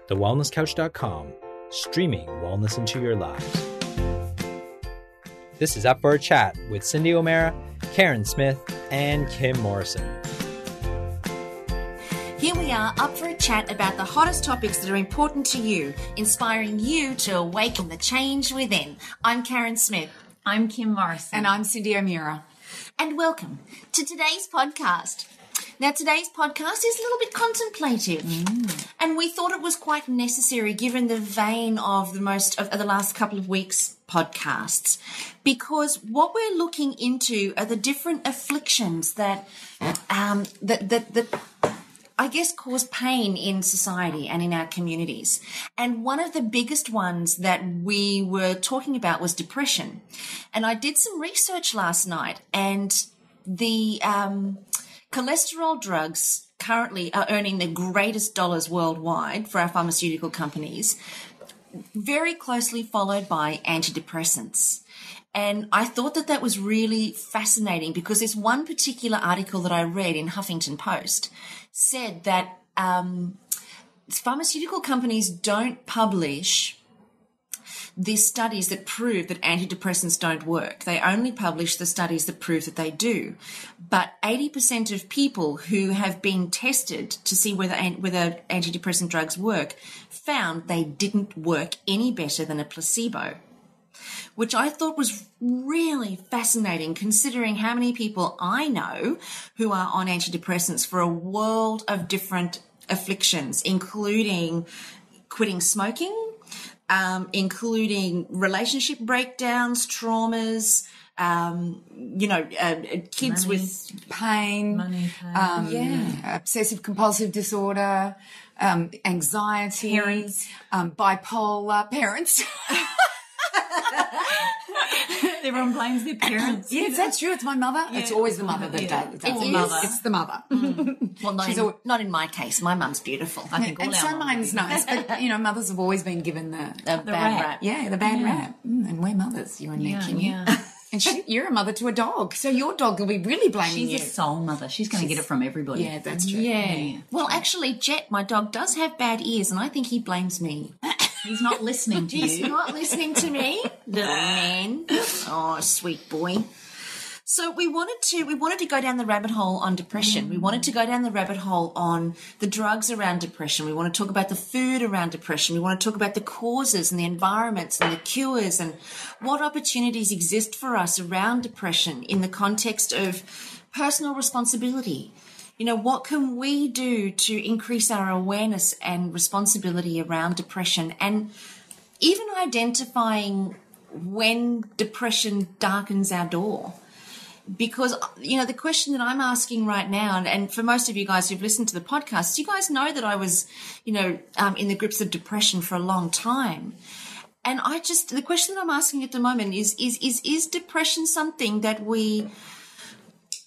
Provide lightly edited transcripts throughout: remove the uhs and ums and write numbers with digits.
thewellnesscouch.com, streaming wellness into your lives. This is Up for a Chat with Cyndi O'Meara, Carren Smith, and Kim Morrison. Here we are, up for a chat about the hottest topics that are important to you, inspiring you to awaken the change within. I'm Carren Smith. I'm Kim Morrison. And I'm Cyndi O'Meara. And welcome to today's podcast. Now, today's podcast is a little bit contemplative, and we thought it was quite necessary given the vein of the last couple of weeks' podcasts, because what we're looking into are the different afflictions that I guess cause pain in society and in our communities. And one of the biggest ones that we were talking about was depression. And I did some research last night, and the cholesterol drugs currently are earning the greatest dollars worldwide for our pharmaceutical companies, very closely followed by antidepressants. And I thought that was really fascinating, because this one particular article that I read in Huffington Post said that pharmaceutical companies don't publish the studies that prove that antidepressants don't work. They only publish the studies that prove that they do. But 80% of people who have been tested to see whether antidepressant drugs work found they didn't work any better than a placebo, which I thought was really fascinating, considering how many people I know who are on antidepressants for a world of different afflictions, including quitting smoking, including relationship breakdowns, traumas, kids with pain, obsessive compulsive disorder, anxiety, parents, bipolar, parents. Everyone blames their parents. Yes, that's true. It's my mother. Yeah. It's always the mother that does it. It's the mother. Well, not in my case. My mum's beautiful. I think all and our so mine's nice. But, mothers have always been given the bad rap. Yeah, the bad rap. And we're mothers, you and me, Kim. Yeah. And you're a mother to a dog. So your dog will be really blaming you. She's a soul mother. She's going to get it from everybody. Yeah, that's true. Yeah. Well, actually, Jet, my dog, does have bad ears, and I think he blames me. He's not listening to you. He's not listening to me, little man. Oh, sweet boy. So we wanted to go down the rabbit hole on depression. We wanted to go down the rabbit hole on the drugs around depression. We want to talk about the food around depression. We want to talk about the causes and the environments and the cures and what opportunities exist for us around depression in the context of personal responsibility. What can we do to increase our awareness and responsibility around depression, and even identifying when depression darkens our door? Because, the question that I'm asking right now, and for most of you guys who've listened to the podcast, you guys know that I was, in the grips of depression for a long time. And the question that I'm asking at the moment is depression something that we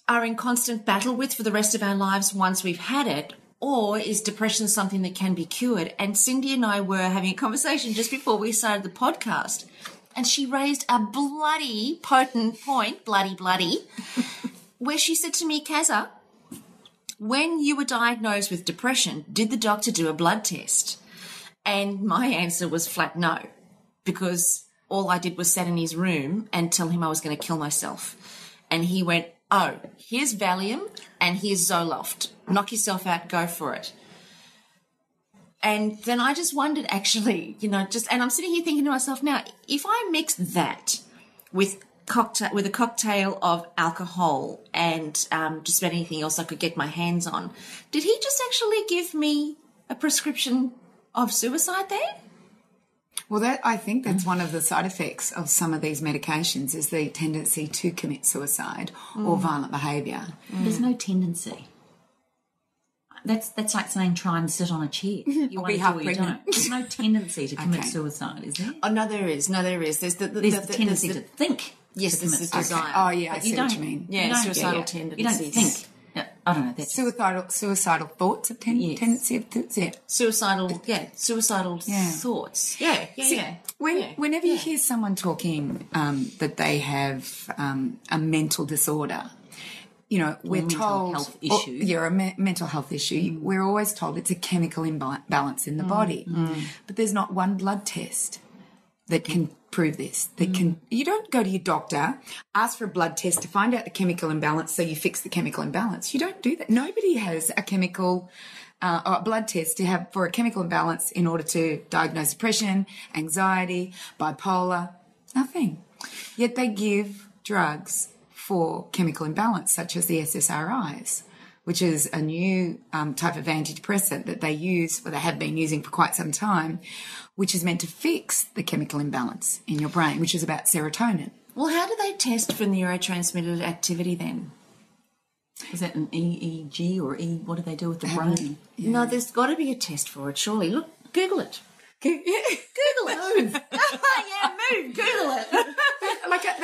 are in constant battle with for the rest of our lives once we've had it, or is depression something that can be cured? And Cyndi and I were having a conversation just before we started the podcast, and she raised a bloody potent point, bloody, where she said to me, Kazza, when you were diagnosed with depression, did the doctor do a blood test? And my answer was flat no, because all I did was sit in his room and tell him I was going to kill myself. And he went, oh, here's Valium and here's Zoloft. Knock yourself out, go for it. And then I just wondered, actually, and I'm sitting here thinking to myself now, if I mix that with a cocktail of alcohol and just about anything else I could get my hands on, did he just actually give me a prescription of suicide there? Well, I think that's one of the side effects of some of these medications, is the tendency to commit suicide or violent behaviour. There's no tendency. That's like saying try and sit on a chair. You want to do or you don't. There's no tendency to commit suicide, is there? Oh, no, there is. There's the tendency to think. Yes, there's the desire. Okay. Oh, yeah, I see what you mean. Yeah, suicidal tendencies. You don't think. Yeah, I don't know. That's suicidal thoughts of tendency of thoughts. Yeah. Suicidal thoughts. Yeah. Whenever you hear someone talking that they have a mental disorder, we're told health issue. Mental health issue. We're always told it's a chemical imbalance in the body, but there's not one blood test that can prove this. You don't go to your doctor, ask for a blood test to find out the chemical imbalance, so you fix the chemical imbalance. You don't do that. Nobody has a chemical or a blood test to have for a chemical imbalance in order to diagnose depression, anxiety, bipolar. Nothing. Yet they give drugs for chemical imbalance, such as the SSRIs, which is a new type of antidepressant that they use, or they have been using for quite some time, which is meant to fix the chemical imbalance in your brain, which is about serotonin. Well, how do they test for neurotransmitter activity then? Is that an EEG or what do they do with the brain? Yeah. No, there's got to be a test for it, surely. Look, Google it. Google it. Move. Move. Google it.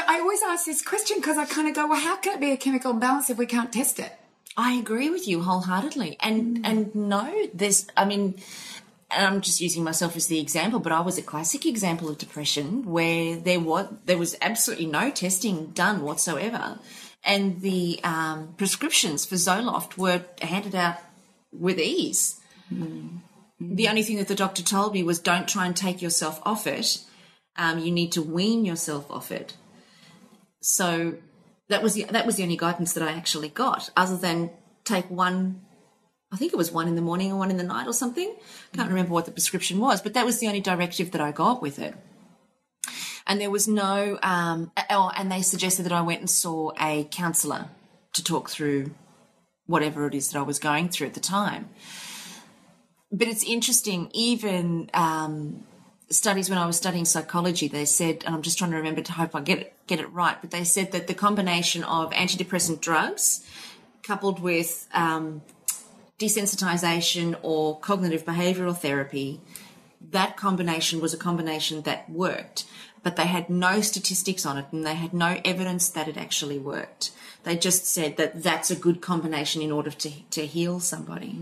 I always ask this question because I kind of go, well, how can it be a chemical imbalance if we can't test it? I agree with you wholeheartedly. And no, and I'm just using myself as the example, but I was a classic example of depression where there was absolutely no testing done whatsoever. And the prescriptions for Zoloft were handed out with ease. The only thing that the doctor told me was don't try and take yourself off it. You need to wean yourself off it. So that was the only guidance that I actually got, other than take one. I think it was one in the morning or one in the night or something. Can't remember what the prescription was, but that was the only directive that I got with it. And there was no, and they suggested that I went and saw a counsellor to talk through whatever it is that I was going through at the time. But it's interesting, even studies when I was studying psychology, they said, and I'm just trying to remember to hope I get it right, but they said that the combination of antidepressant drugs coupled with desensitization or cognitive behavioural therapy, that combination was a combination that worked. But they had no statistics on it and they had no evidence that it actually worked. They just said that that's a good combination in order to heal somebody.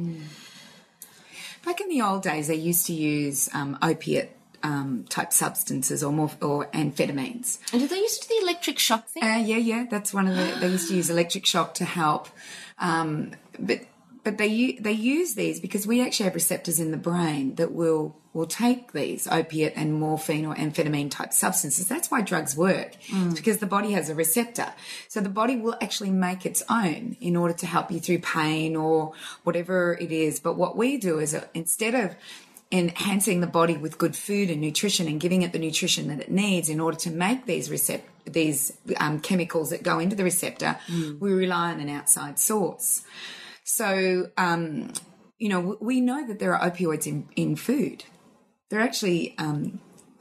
Back in the old days, they used to use opiate type substances or amphetamines. And did they use the electric shock thing? Yeah. That's one of they used to use electric shock to help. But they use these because we actually have receptors in the brain that will take these opiate and morphine or amphetamine type substances. That's why drugs work. It's because the body has a receptor. So the body will actually make its own in order to help you through pain or whatever it is. But what we do is instead of enhancing the body with good food and nutrition and giving it the nutrition that it needs in order to make these chemicals that go into the receptor, we rely on an outside source. So, we know that there are opioids in food. There are actually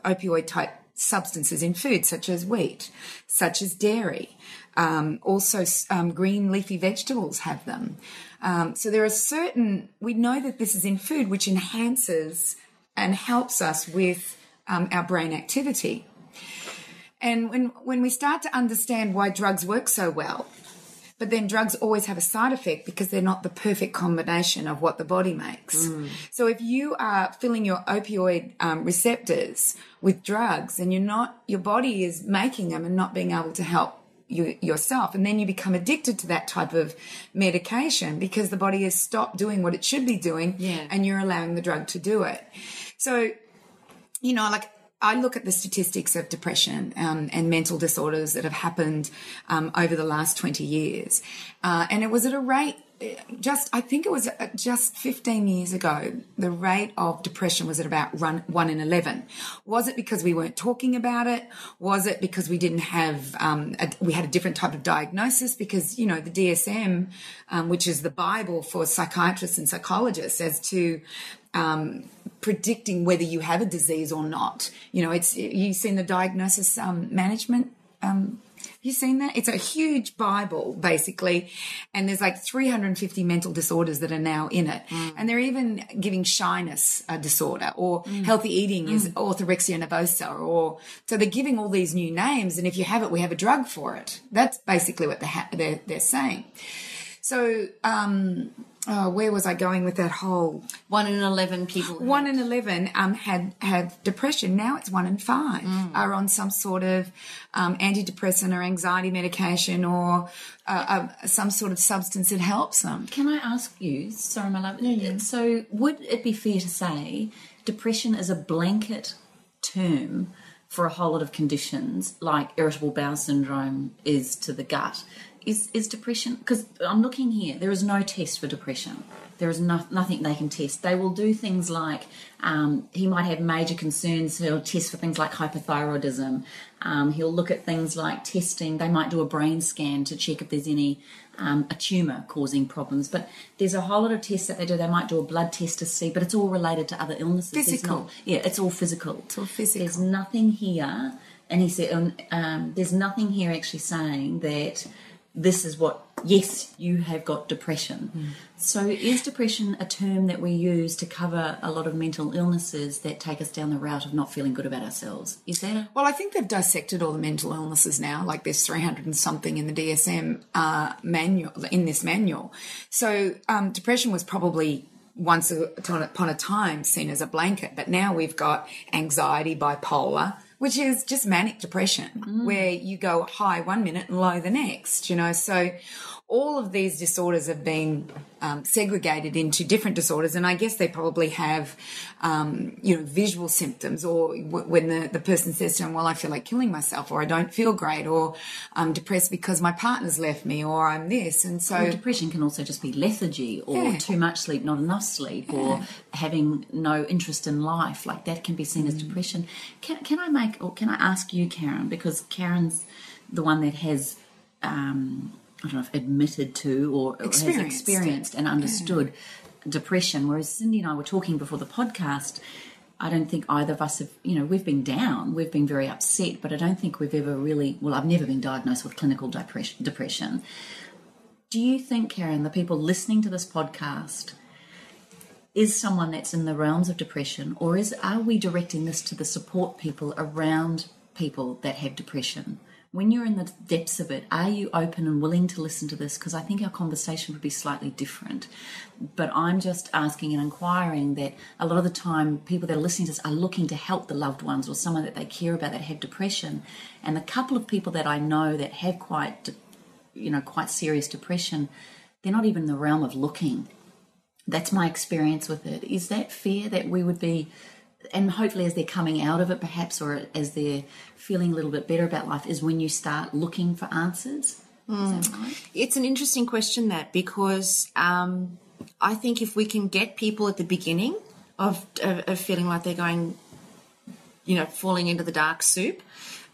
opioid-type substances in food, such as wheat, such as dairy. Also, green leafy vegetables have them. So there are we know that this is in food, which enhances and helps us with our brain activity. And when we start to understand why drugs work so well, but then drugs always have a side effect because they're not the perfect combination of what the body makes. So if you are filling your opioid receptors with drugs and your body is making them and not being able to help yourself, and then you become addicted to that type of medication because the body has stopped doing what it should be doing and you're allowing the drug to do it. So, I look at the statistics of depression and mental disorders that have happened over the last 20 years. And it was at a rate, I think it was just 15 years ago, the rate of depression was at about 1 in 11. Was it because we weren't talking about it? Was it because we didn't have, we had a different type of diagnosis? Because, the DSM, which is the Bible for psychiatrists and psychologists as to predicting whether you have a disease or not. You've seen the diagnosis management. You've seen that? It's a huge Bible, basically, and there's like 350 mental disorders that are now in it. And they're even giving shyness a disorder, or healthy eating is orthorexia nervosa, so they're giving all these new names, and if you have it, we have a drug for it. That's basically what they're saying. So, where was I going with that whole? 1 in 11 people. 1 in 11 have depression. Now it's 1 in 5 are on some sort of antidepressant or anxiety medication or some sort of substance that helps them. Can I ask you, sorry my love, so would it be fair to say depression is a blanket term for a whole lot of conditions like irritable bowel syndrome is to the gut? Is depression, because I'm looking here, there is no test for depression. There is nothing they can test. They will do things like he might have major concerns. He'll test for things like hypothyroidism. He'll look at things like testing. They might do a brain scan to check if there's any a tumour causing problems. But there's a whole lot of tests that they do. They might do a blood test to see, but it's all related to other illnesses. Physical. It's all physical. It's all physical. There's nothing here, and he said, there's nothing here actually saying that this is what, yes, you have got depression. So is depression a term that we use to cover a lot of mental illnesses that take us down the route of not feeling good about ourselves? Is that Well, I think they've dissected all the mental illnesses now. Like there's 300 and something in the DSM manual, in this manual. So depression was probably once upon a time seen as a blanket, but now we've got anxiety, bipolar, which is just manic depression, where you go high 1 minute and low the next, So all of these disorders have been segregated into different disorders, and I guess they probably have, visual symptoms, or when the person says to them, well, I feel like killing myself, or I don't feel great, or I'm depressed because my partner's left me, or I'm this. And so depression can also just be lethargy, or too much sleep, not enough sleep, or having no interest in life. Like that can be seen as depression. Can I ask you, Carren, because Karen's the one that has I don't know if admitted to or has experienced and understood depression, whereas Cyndi and I were talking before the podcast. I don't think either of us have, we've been down, we've been very upset, but I don't think we've ever really, I've never been diagnosed with clinical depression. Do you think, Carren, the people listening to this podcast is someone that's in the realms of depression, or are we directing this to the support people around people that have depression? When you're in the depths of it, are you open and willing to listen to this? Because I think our conversation would be slightly different. But I'm just asking and inquiring that a lot of the time people that are listening to this are looking to help the loved ones or someone that they care about that have depression. And the couple of people that I know that have quite serious depression, they're not even in the realm of looking. That's my experience with it. Is that fair that we would be... And hopefully as they're coming out of it perhaps, or as they're feeling a little bit better about life, is when you start looking for answers? Is that right? It's an interesting question, that, because I think if we can get people at the beginning of feeling like they're going, falling into the dark soup,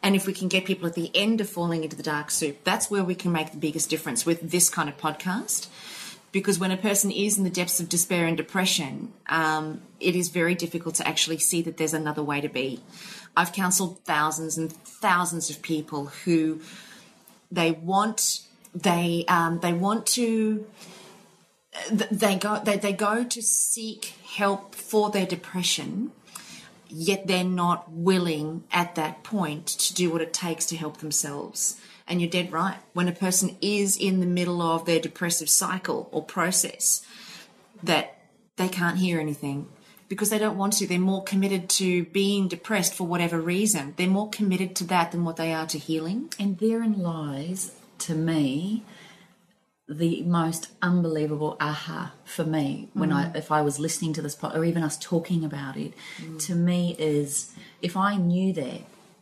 and if we can get people at the end of falling into the dark soup, that's where we can make the biggest difference with this kind of podcast. Because when a person is in the depths of despair and depression, it is very difficult to actually see that there's another way to be. I've counselled thousands and thousands of people who they go to seek help for their depression, yet they're not willing at that point to do what it takes to help themselves. And you're dead right. When a person is in the middle of their depressive cycle or process, that they can't hear anything because they don't want to. They're more committed to being depressed for whatever reason. They're more committed to that than what they are to healing. And therein lies, to me, the most unbelievable aha for me when if I was listening to this or even us talking about it, to me is if I knew that,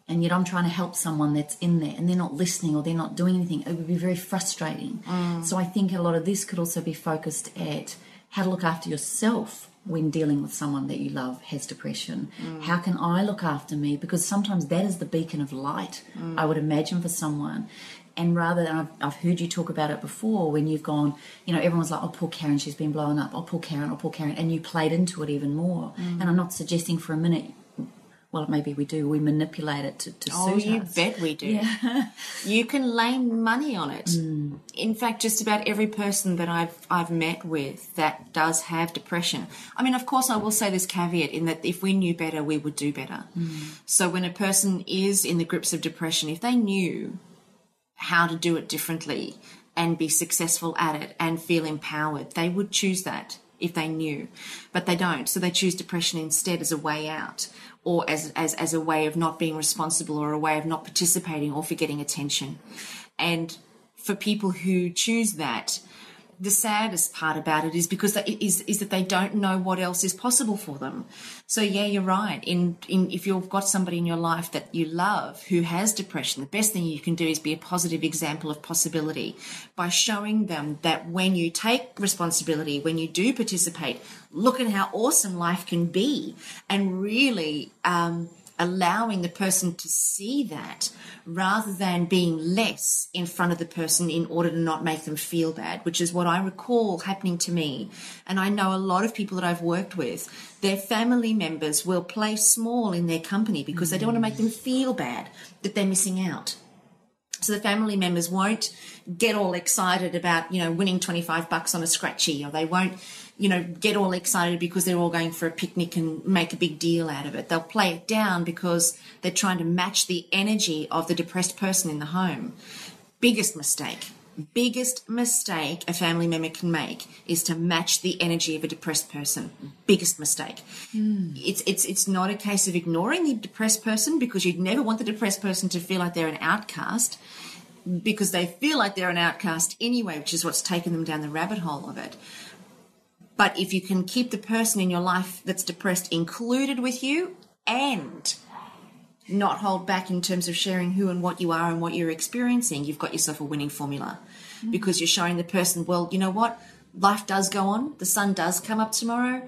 and yet I'm trying to help someone that's in there and they're not listening or they're not doing anything, it would be very frustrating. So I think a lot of this could also be focused at how to look after yourself when dealing with someone that you love has depression. How can I look after me? Because sometimes that is the beacon of light, I would imagine, for someone. And rather than, I've heard you talk about it before when you've gone, everyone's like, oh, poor Carren, she's been blown up. Oh, poor Carren, and you played into it even more. And I'm not suggesting for a minute, well, maybe we do. We manipulate it to suit us. Oh, you bet we do. Yeah. You can lay money on it. In fact, just about every person that I've met with that does have depression. I mean, of course, I will say this caveat in that if we knew better, we would do better. So when a person is in the grips of depression, if they knew how to do it differently and be successful at it and feel empowered. They would choose that if they knew, but they don't. So they choose depression instead as a way out, or as a way of not being responsible, or a way of not participating, or for getting attention. And for people who choose that, the saddest part about it is because is that they don't know what else is possible for them. So yeah, you're right. If you've got somebody in your life that you love who has depression, the best thing you can do is be a positive example of possibility by showing them that when you take responsibility, when you do participate, look at how awesome life can be, and really allowing the person to see that rather than being less in front of the person in order to not make them feel bad, which is what I recall happening to me. And I know a lot of people that I've worked with, their family members will play small in their company because they don't want to make them feel bad that they're missing out. So the family members won't get all excited about, winning $25 on a scratchy, or they won't, get all excited because they're all going for a picnic and make a big deal out of it. They'll play it down because they're trying to match the energy of the depressed person in the home. Biggest mistake a family member can make is to match the energy of a depressed person. Biggest mistake. It's not a case of ignoring the depressed person, because you'd never want the depressed person to feel like they're an outcast, because they feel like they're an outcast anyway, which is what's taken them down the rabbit hole of it. But if you can keep the person in your life that's depressed included with you and not hold back in terms of sharing who and what you are and what you're experiencing, you've got yourself a winning formula. Because you're showing the person, well, you know what? Life does go on. The sun does come up tomorrow.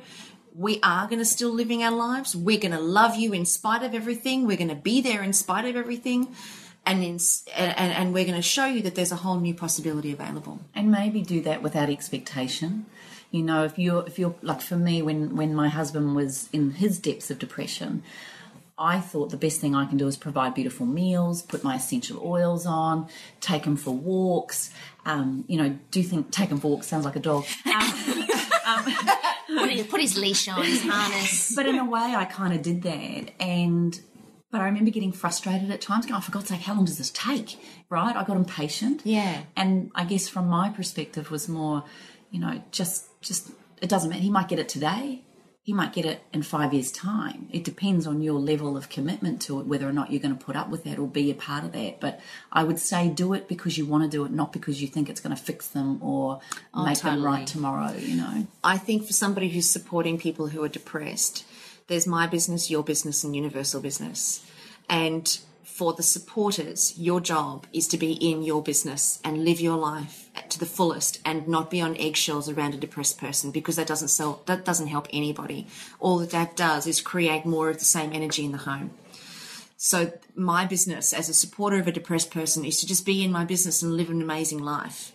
We are going to still living our lives. We're going to love you in spite of everything. We're going to be there in spite of everything. And we're going to show you that there's a whole new possibility available. And maybe do that without expectation. If you're like, for me, when my husband was in his depths of depression, I thought the best thing I can do is provide beautiful meals, put my essential oils on, take him for walks. Take him for walks sounds like a dog. Put his leash on, his harness. But in a way, I kind of did that. But I remember getting frustrated at times, going, oh, for God's sake, how long does this take? Right? I got impatient. Yeah. And I guess from my perspective was more, just it doesn't matter. He might get it today. He might get it in 5 years' time. It depends on your level of commitment to it, whether or not you're going to put up with that or be a part of that. But I would say do it because you want to do it, not because you think it's going to fix them or make them right tomorrow, I think for somebody who's supporting people who are depressed, there's my business, your business, and universal business. And for the supporters, your job is to be in your business and live your life to the fullest and not be on eggshells around a depressed person, because that doesn't help anybody. All that does is create more of the same energy in the home. So my business as a supporter of a depressed person is to just be in my business and live an amazing life.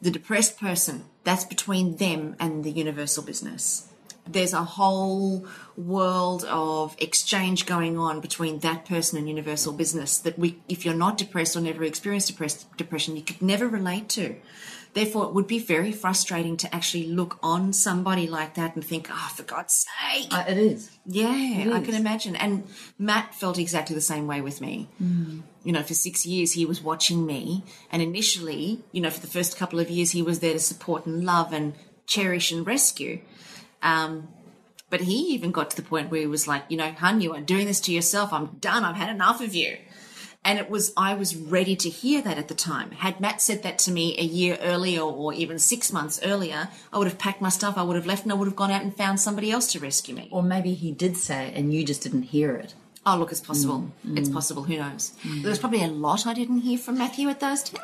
The depressed person, that's between them and the universal business. There's a whole world of exchange going on between that person and universal business that if you're not depressed or never experienced depression, you could never relate to. Therefore, it would be very frustrating to actually look on somebody like that and think, oh, for God's sake. It is. Yeah, I can imagine. And Matt felt exactly the same way with me. For 6 years he was watching me. And initially, for the first couple of years, he was there to support and love and cherish and rescue. But he even got to the point where he was like, hun, you are doing this to yourself. I'm done. I've had enough of you. And I was ready to hear that at the time. Had Matt said that to me a year earlier or even 6 months earlier, I would have packed my stuff, I would have left, and I would have gone out and found somebody else to rescue me. Or maybe he did say it and you just didn't hear it. Oh, look, it's possible. It's possible. Who knows? There was probably a lot I didn't hear from Matthew in those days.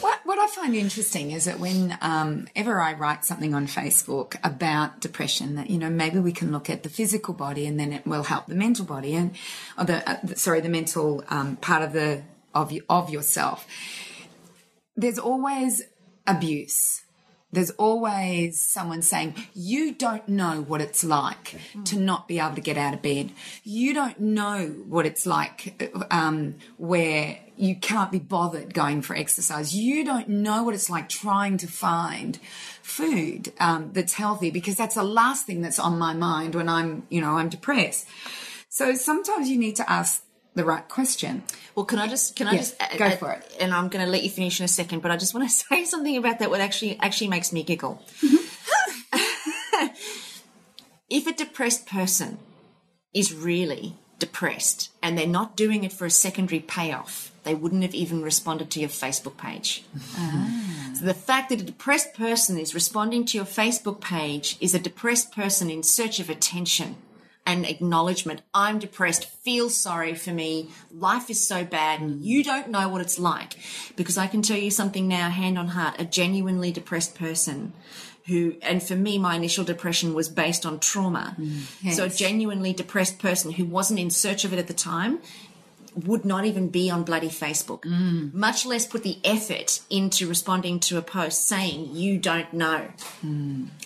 What I find interesting is that whenever I write something on Facebook about depression, that maybe we can look at the physical body and then it will help the mental body the mental part of yourself. There's always abuse. There's always someone saying, you don't know what it's like to not be able to get out of bed. You don't know what it's like where you can't be bothered going for exercise. You don't know what it's like trying to find food that's healthy, because that's the last thing that's on my mind when I'm depressed. So sometimes you need to ask the right question. Well, can I just go for it. And I'm going to let you finish in a second, but I just want to say something about that what actually makes me giggle. If a depressed person is really depressed and they're not doing it for a secondary payoff, they wouldn't have even responded to your Facebook page. So the fact that a depressed person is responding to your Facebook page is a depressed person in search of attention and acknowledgement. I'm depressed. Feel sorry for me. Life is so bad. You don't know what it's like. Because I can tell you something now, hand on heart, a genuinely depressed person who, and for me, my initial depression was based on trauma. Yes. So a genuinely depressed person who wasn't in search of it at the time would not even be on bloody Facebook, much less put the effort into responding to a post saying you don't know.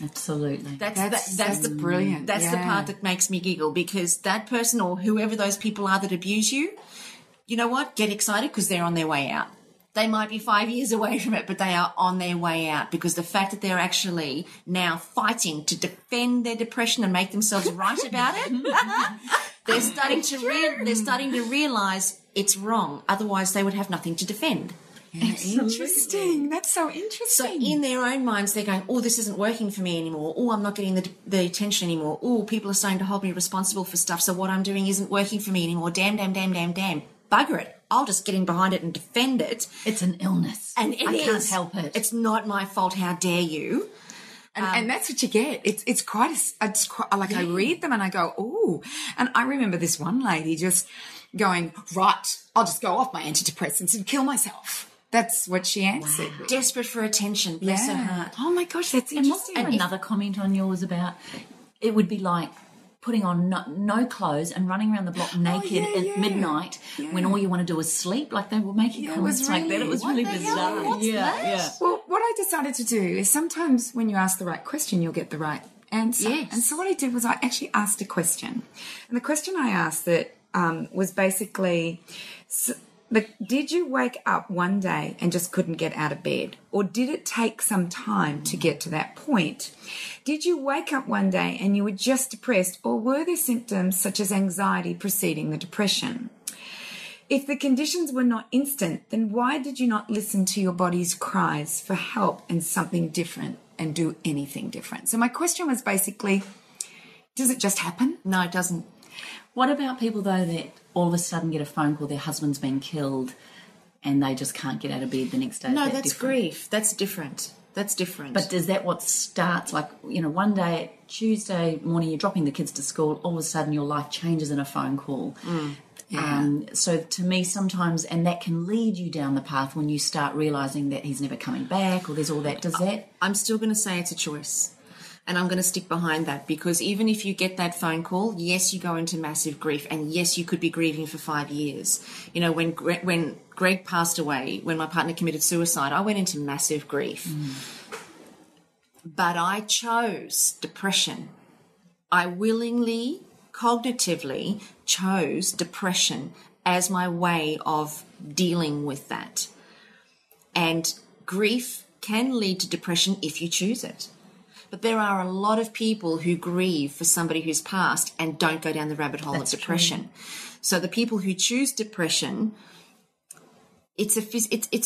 Absolutely. That's brilliant. That's the part that makes me giggle, because that person or whoever those people are that abuse you, you know what? Get excited because they're on their way out. They might be 5 years away from it, but they are on their way out, because the fact that they're actually now fighting to defend their depression and make themselves right about it, they're starting to realise it's wrong. Otherwise, they would have nothing to defend. Yeah, interesting. That's so interesting. So in their own minds, they're going, oh, this isn't working for me anymore. Oh, I'm not getting the attention anymore. Oh, people are starting to hold me responsible for stuff, so what I'm doing isn't working for me anymore. Damn. Bugger it. I'll just get in behind it and defend it. It's an illness. And I can't help it. It's not my fault. How dare you? And that's what you get. It's quite like I read them and I go, oh. And I remember this one lady just going, right, I'll just go off my antidepressants and kill myself. That's what she answered. Wow. Desperate for attention. Bless her heart. Oh my gosh, that's interesting. And another comment on yours about it would be like putting on no clothes and running around the block naked at midnight when all you want to do is sleep. Like they were making comments like that. It was really bizarre. Well, what I decided to do is sometimes when you ask the right question, you'll get the right answer. Yes. And so what I did was I actually asked a question. And the question I asked that was basically, did you wake up one day and just couldn't get out of bed? Or did it take some time to get to that point? Did you wake up one day and you were just depressed, or were there symptoms such as anxiety preceding the depression? If the conditions were not instant, then why did you not listen to your body's cries for help and something different and do anything different? So my question was basically, does it just happen? No, it doesn't. What about people, though, that all of a sudden get a phone call, their husband's been killed, and they just can't get out of bed the next day? No, that's grief. That's different. That's different. But is that what starts, like, one day, Tuesday morning, you're dropping the kids to school, all of a sudden your life changes in a phone call. So to me sometimes, and that can lead you down the path when you start realising that he's never coming back or there's all that. Does that? I'm still going to say it's a choice. And I'm going to stick behind that, because even if you get that phone call, yes, you go into massive grief, and yes, you could be grieving for 5 years. When Greg passed away, when my partner committed suicide, I went into massive grief. But I chose depression. I willingly, cognitively chose depression as my way of dealing with that. And grief can lead to depression if you choose it. But there are a lot of people who grieve for somebody who's passed and don't go down the rabbit hole of depression. True. So the people who choose depression, it's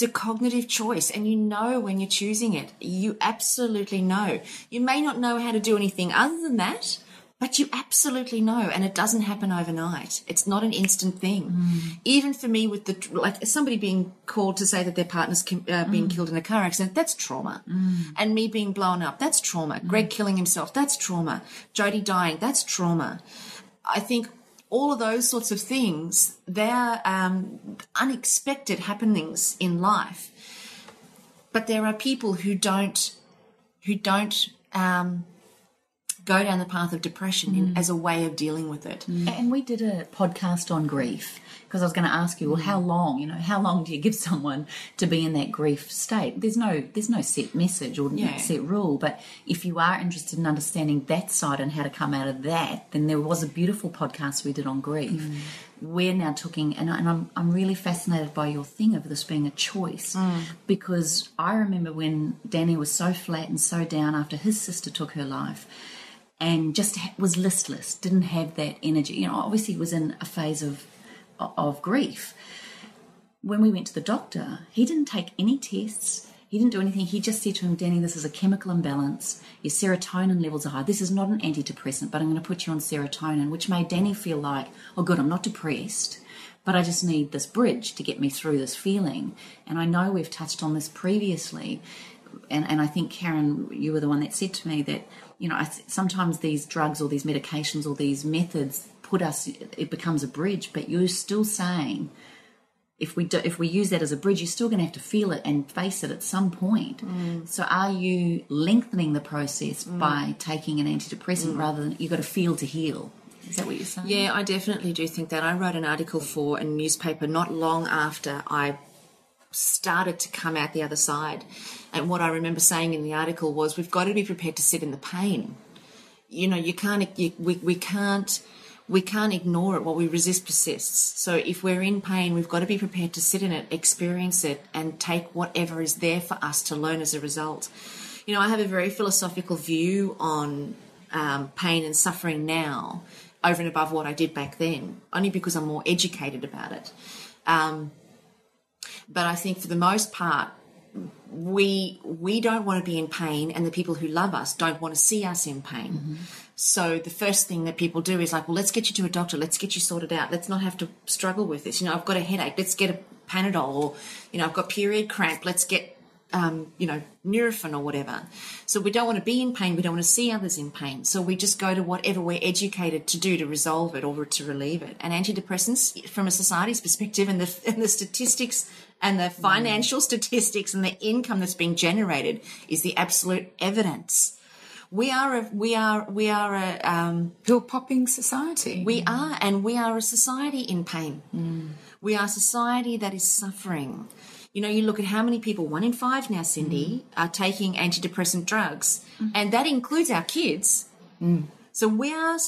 a cognitive choice, and you know when you're choosing it. You absolutely know. You may not know how to do anything other than that, but you absolutely know, and it doesn't happen overnight. It's not an instant thing. Even for me, with somebody being called to say that their partner's being killed in a car accident, that's trauma. And me being blown up, that's trauma. Greg killing himself, that's trauma. Jodie dying, that's trauma. I think all of those sorts of things, they're unexpected happenings in life. But there are people who don't go down the path of depression as a way of dealing with it. And we did a podcast on grief, because I was going to ask you, well, how long do you give someone to be in that grief state? There's no set message or set rule, but if you are interested in understanding that side and how to come out of that, then there was a beautiful podcast we did on grief. We're now talking, and I'm really fascinated by your thing of this being a choice, because I remember when Danny was so flat and so down after his sister took her life, and just was listless, didn't have that energy. Obviously he was in a phase of of grief. When we went to the doctor, he didn't take any tests. He didn't do anything. He just said to him, Danny, this is a chemical imbalance. Your serotonin levels are high. This is not an antidepressant, but I'm going to put you on serotonin, which made Danny feel like, oh, good, I'm not depressed, but I just need this bridge to get me through this feeling. And I know we've touched on this previously, and I think, Carren, you were the one that said to me that, sometimes these drugs or these medications or these methods it becomes a bridge, but you're still saying, if we use that as a bridge, you're still going to have to feel it and face it at some point. So are you lengthening the process by taking an antidepressant rather than you've got to feel to heal? Is that what you're saying? Yeah, I definitely do think that. I wrote an article for a newspaper not long after I started to come out the other side. And what I remember saying in the article was, we've got to be prepared to sit in the pain. We can't ignore it. What we resist persists. So if we're in pain, we've got to be prepared to sit in it, experience it, and take whatever is there for us to learn as a result. I have a very philosophical view on pain and suffering now, over and above what I did back then, only because I'm more educated about it. But I think for the most part, we don't want to be in pain, and the people who love us don't want to see us in pain. So the first thing that people do is like, well, let's get you to a doctor. Let's get you sorted out. Let's not have to struggle with this. I've got a headache. Let's get a Panadol. Or, I've got period cramp. Let's get, Nurofen or whatever. So we don't want to be in pain. We don't want to see others in pain. So we just go to whatever we're educated to do to resolve it or to relieve it. And antidepressants, from a society's perspective, and the statistics and the financial statistics and the income that's being generated is the absolute evidence. We are a pill popping society. We are, and we are a society in pain. We are a society that is suffering. You look at how many people, 1 in 5 now, Cyndi, are taking antidepressant drugs, and that includes our kids. So we are a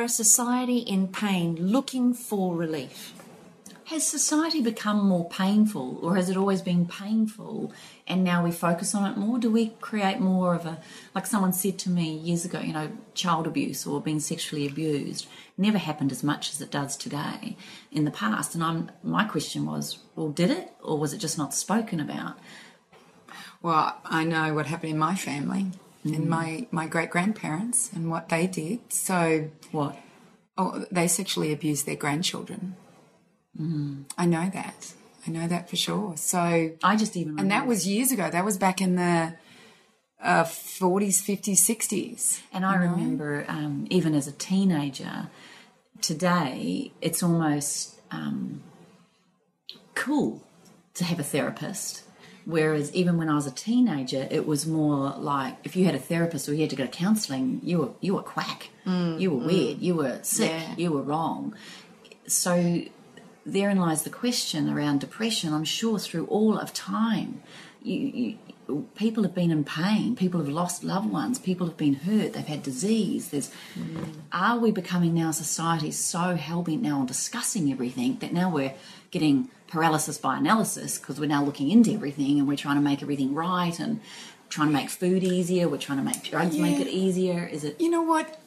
society in pain looking for relief. Has society become more painful, or has it always been painful and now we focus on it more? Do we create more of like someone said to me years ago, child abuse or being sexually abused never happened as much as it does today in the past. And my question was, well, did it, or was it just not spoken about? Well, I know what happened in my family and my great-grandparents and what they did. So what? Oh, they sexually abused their grandchildren. I know that for sure. So I just even remember. And that was years ago. That was back in the 40s, 50s, 60s. And I remember even as a teenager, today it's almost cool to have a therapist. Whereas even when I was a teenager, it was more like if you had a therapist or you had to go to counselling, you were quack, you were weird, you were sick, you were wrong. So therein lies the question around depression. I'm sure through all of time, people have been in pain, people have lost loved ones, people have been hurt, they've had disease. Are we becoming now, society, so hell-bent now on discussing everything that now we're getting paralysis by analysis because we're now looking into everything and we're trying to make everything right and trying to make food easier, we're trying to make drugs make it easier? Is it? You know what?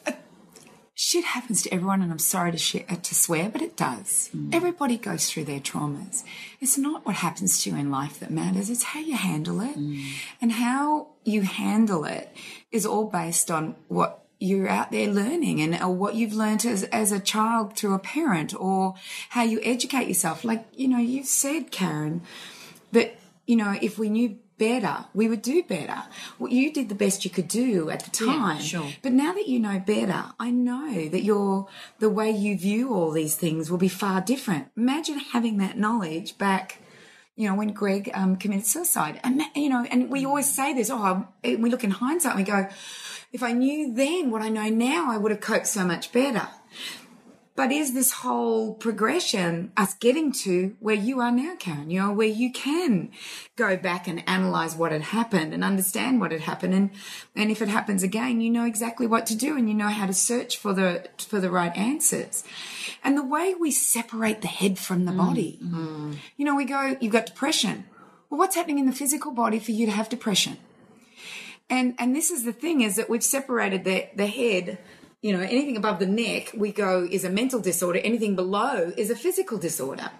Shit happens to everyone, and I'm sorry to swear, but it does. Everybody goes through their traumas. It's not what happens to you in life that matters. It's how you handle it. And how you handle it is all based on what you're out there learning or what you've learned as a child through a parent, or how you educate yourself. Like, you've said, Carren, that, if we knew better, we would do better. Well, you did the best you could do at the time. Yeah, sure. But now that you know better, I know that the way you view all these things will be far different. Imagine having that knowledge back, when Greg committed suicide. And, and we always say this, we look in hindsight and we go, if I knew then what I know now, I would have coped so much better. But is this whole progression us getting to where you are now, Carren, where you can go back and analyse what had happened and understand what had happened, and if it happens again, you know exactly what to do and you know how to search for the right answers. And the way we separate the head from the body, we go, you've got depression. Well, what's happening in the physical body for you to have depression? And this is the thing, is that we've separated the head anything above the neck, we go is a mental disorder. Anything below is a physical disorder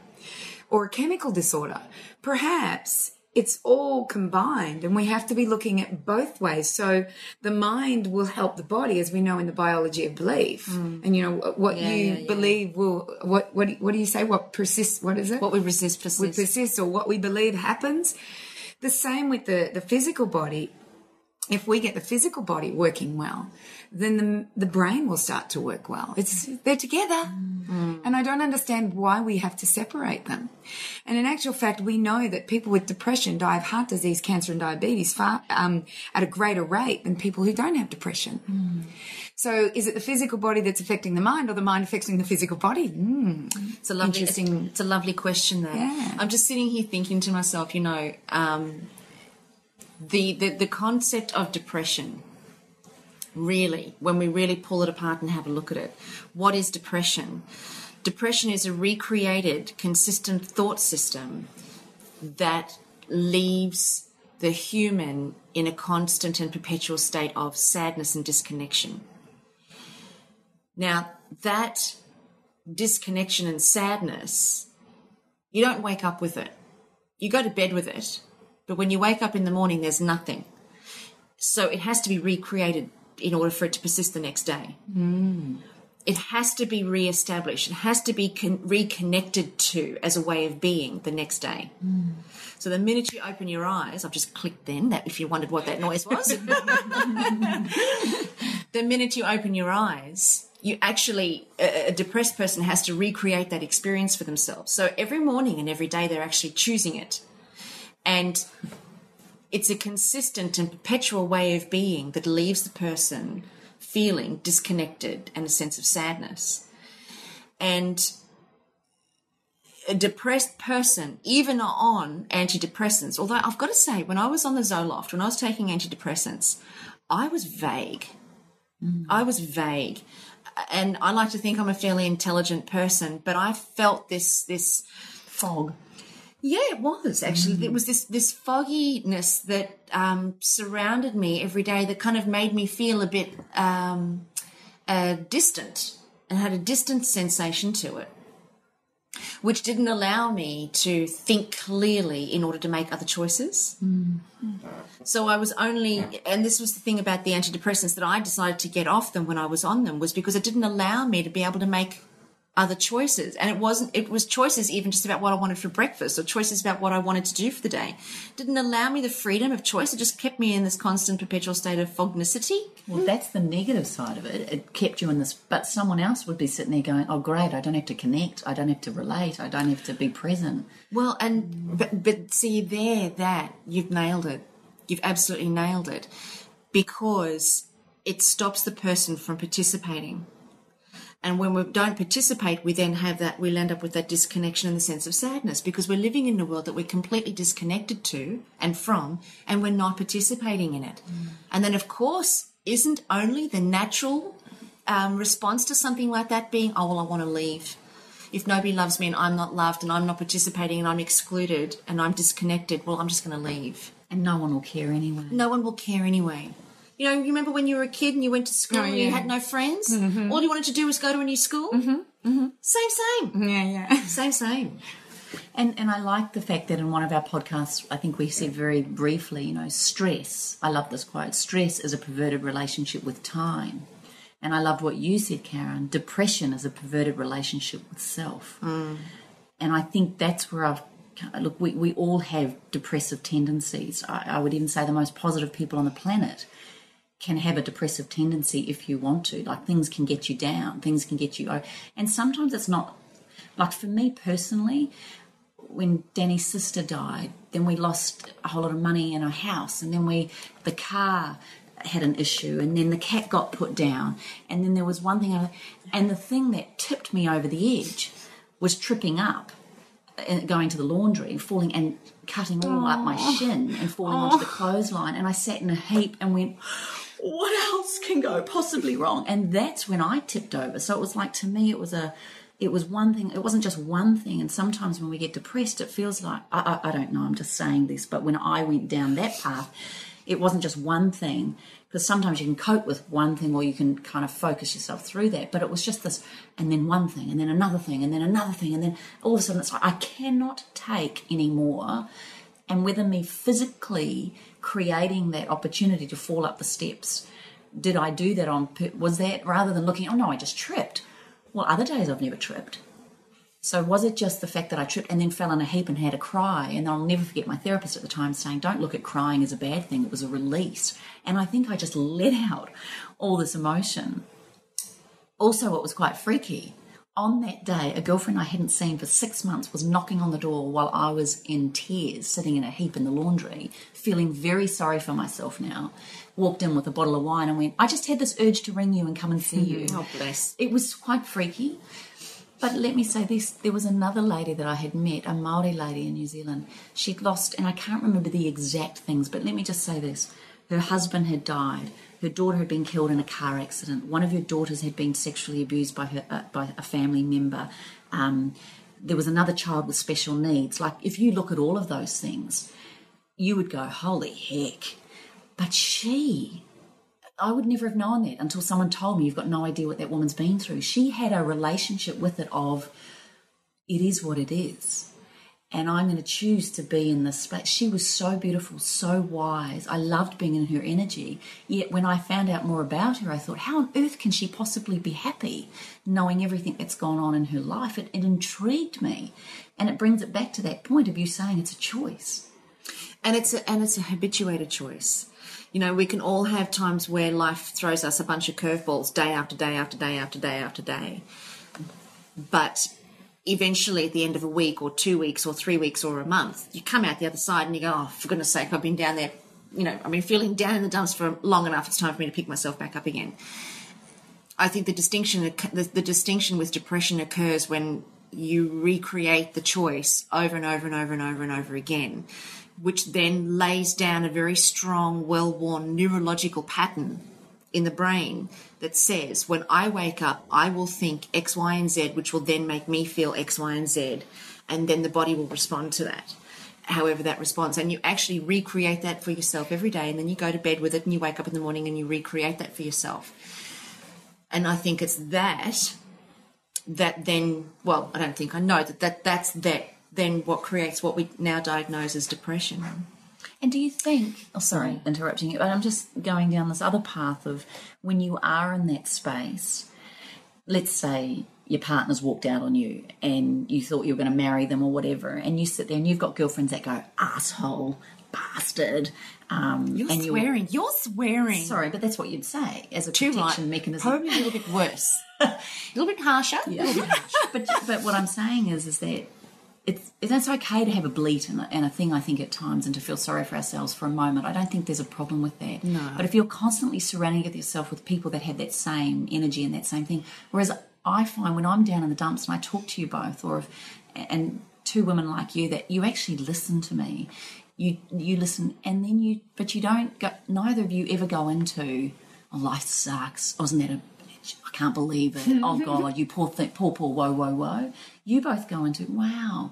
or a chemical disorder. Perhaps it's all combined, and we have to be looking at both ways. So the mind will help the body, as we know in the biology of belief. And what you believe will, what do you say? What persists? What is it? What we resist persists. We persist, or what we believe happens. The same with the physical body. If we get the physical body working well, then the brain will start to work well. They're together. And I don't understand why we have to separate them. And in actual fact, we know that people with depression die of heart disease, cancer and diabetes far at a greater rate than people who don't have depression. So is it the physical body that's affecting the mind, or the mind affecting the physical body? It's a lovely, interesting. It's a lovely question there. Yeah. I'm just sitting here thinking to myself, the concept of depression, really, when we really pull it apart and have a look at it, what is depression? Depression is a recreated, consistent thought system that leaves the human in a constant and perpetual state of sadness and disconnection. Now, that disconnection and sadness, you don't wake up with it. You go to bed with it. But when you wake up in the morning, there's nothing. So it has to be recreated in order for it to persist the next day. It has to be reestablished. It has to be reconnected to as a way of being the next day. So the minute you open your eyes, I've just clicked then, that if you wondered what that noise was. The minute you open your eyes, you actually, a depressed person has to recreate that experience for themselves. So every morning and every day they're actually choosing it. And it's a consistent and perpetual way of being that leaves the person feeling disconnected and a sense of sadness. And a depressed person, even on antidepressants, although I've got to say, when I was on the Zoloft, when I was taking antidepressants, I was vague. I was vague. And I like to think I'm a fairly intelligent person, but I felt this Fog. Yeah, it was actually. There was this fogginess that surrounded me every day that kind of made me feel a bit distant, and had a distant sensation to it, which didn't allow me to think clearly in order to make other choices. So I was only, and this was the thing about the antidepressants, that I decided to get off them when I was on them, was because it didn't allow me to be able to make other choices. And it was choices even just about what I wanted for breakfast, or choices about what I wanted to do for the day. It didn't allow me the freedom of choice. It just kept me in this constant perpetual state of fognicity. Well, that's the negative side of it. It kept you in this, but someone else would be sitting there going, oh great, I don't have to connect, I don't have to relate, I don't have to be present. Well, but see that you've nailed it. You've absolutely nailed it, because it stops the person from participating. And when we don't participate, we then we'll end up with that disconnection and the sense of sadness, because we're living in a world that we're completely disconnected to and from, and we're not participating in it. And then, of course, isn't only the natural response to something like that being, oh, well, I want to leave. If nobody loves me and I'm not loved and I'm not participating and I'm excluded and I'm disconnected, well, I'm just going to leave. And no one will care anyway. No one will care anyway. You know, you remember when you were a kid and you went to school and you had no friends? All you wanted to do was go to a new school? Same. Yeah. Same. And I like the fact that in one of our podcasts, I think we said very briefly, stress. I love this quote. Stress is a perverted relationship with time. And I loved what you said, Carren. Depression is a perverted relationship with self. And I think that's where we all have depressive tendencies. I would even say the most positive people on the planet can have a depressive tendency if you want to. Like, things can get you down, things can get you... And sometimes it's not... Like, for me personally, when Danny's sister died, then we lost a whole lot of money in our house, and then the car had an issue, and then the cat got put down, and then there was one thing... And the thing that tipped me over the edge was tripping up, and going to the laundry, falling and cutting all up my shin and falling onto the clothesline, and I sat in a heap and went... What else can go possibly wrong? And that's when I tipped over. So it was like, to me, it was one thing. It wasn't just one thing. And sometimes when we get depressed, it feels like, I don't know, I'm just saying this, but when I went down that path, it wasn't just one thing. because sometimes you can cope with one thing or you can kind of focus yourself through that. But it was just this, and then one thing, and then another thing, and then another thing, and then all of a sudden it's like, I cannot take any more. And whether me physically creating that opportunity to fall up the steps, did I do that was that rather than looking, oh no, I just tripped. Well, other days I've never tripped. So was it just the fact that I tripped and then fell in a heap and had a cry? And I'll never forget my therapist at the time saying, don't look at crying as a bad thing. It was a release. And I think I just let out all this emotion. Also, what was quite freaky, on that day, a girlfriend I hadn't seen for 6 months was knocking on the door while I was in tears, sitting in a heap in the laundry, feeling very sorry for myself now. Walked in with a bottle of wine and went, I just had this urge to ring you and come and see you. Oh, bless. It was quite freaky. But let me say this, there was another lady that I had met, a Māori lady in New Zealand. She'd lost, and I can't remember the exact things, but let me just say this. Her husband had died. Her daughter had been killed in a car accident. One of her daughters had been sexually abused by a family member. There was another child with special needs. Like, if you look at all of those things, you would go, holy heck. But I would never have known that until someone told me, you've got no idea what that woman's been through. She had a relationship with it of, it is what it is. And I'm going to choose to be in this space. She was so beautiful, so wise. I loved being in her energy. Yet when I found out more about her, I thought, how on earth can she possibly be happy knowing everything that's gone on in her life? It intrigued me. And it brings it back to that point of you saying it's a choice. And it's a habituated choice. You know, we can all have times where life throws us a bunch of curveballs day after day after day after day after day. But eventually at the end of a week or 2 weeks or 3 weeks or a month, you come out the other side and you go, oh, for goodness sake, I've been down there, I've been feeling down in the dumps for long enough. It's time for me to pick myself back up again. I think the distinction with depression occurs when you recreate the choice over and over and over and over and over again, which then lays down a very strong, well-worn neurological pattern in the brain that says, when I wake up, I will think X, Y, and Z, which will then make me feel X, Y, and Z, and then the body will respond to that, however that responds. And you actually recreate that for yourself every day, and then you go to bed with it, and you wake up in the morning and you recreate that for yourself. And I think it's that then, well, I don't think, I know that's then what creates what we now diagnose as depression. And do you think, sorry, interrupting you, but I'm just going down this other path of when you are in that space, let's say your partner's walked out on you and you thought you were going to marry them or whatever, and you sit there and you've got girlfriends that go, asshole, bastard. You're swearing. Sorry, but that's what you'd say as a protection mechanism. Probably a little bit worse. A little bit harsher. Yeah. A little bit harsher. But what I'm saying is that it's okay to have a bleat and a thing, I think, at times, and to feel sorry for ourselves for a moment. I don't think there's a problem with that. No. But if you're constantly surrounding yourself with people that have that same energy and that same thing, whereas I find when I'm down in the dumps and I talk to you both, and two women like you, that you actually listen to me. You listen, and then but you don't go, neither of you ever go into, oh, life sucks, wasn't that a bitch, I can't believe it, oh God, you poor thing, poor, whoa, whoa, whoa. You both go into, wow,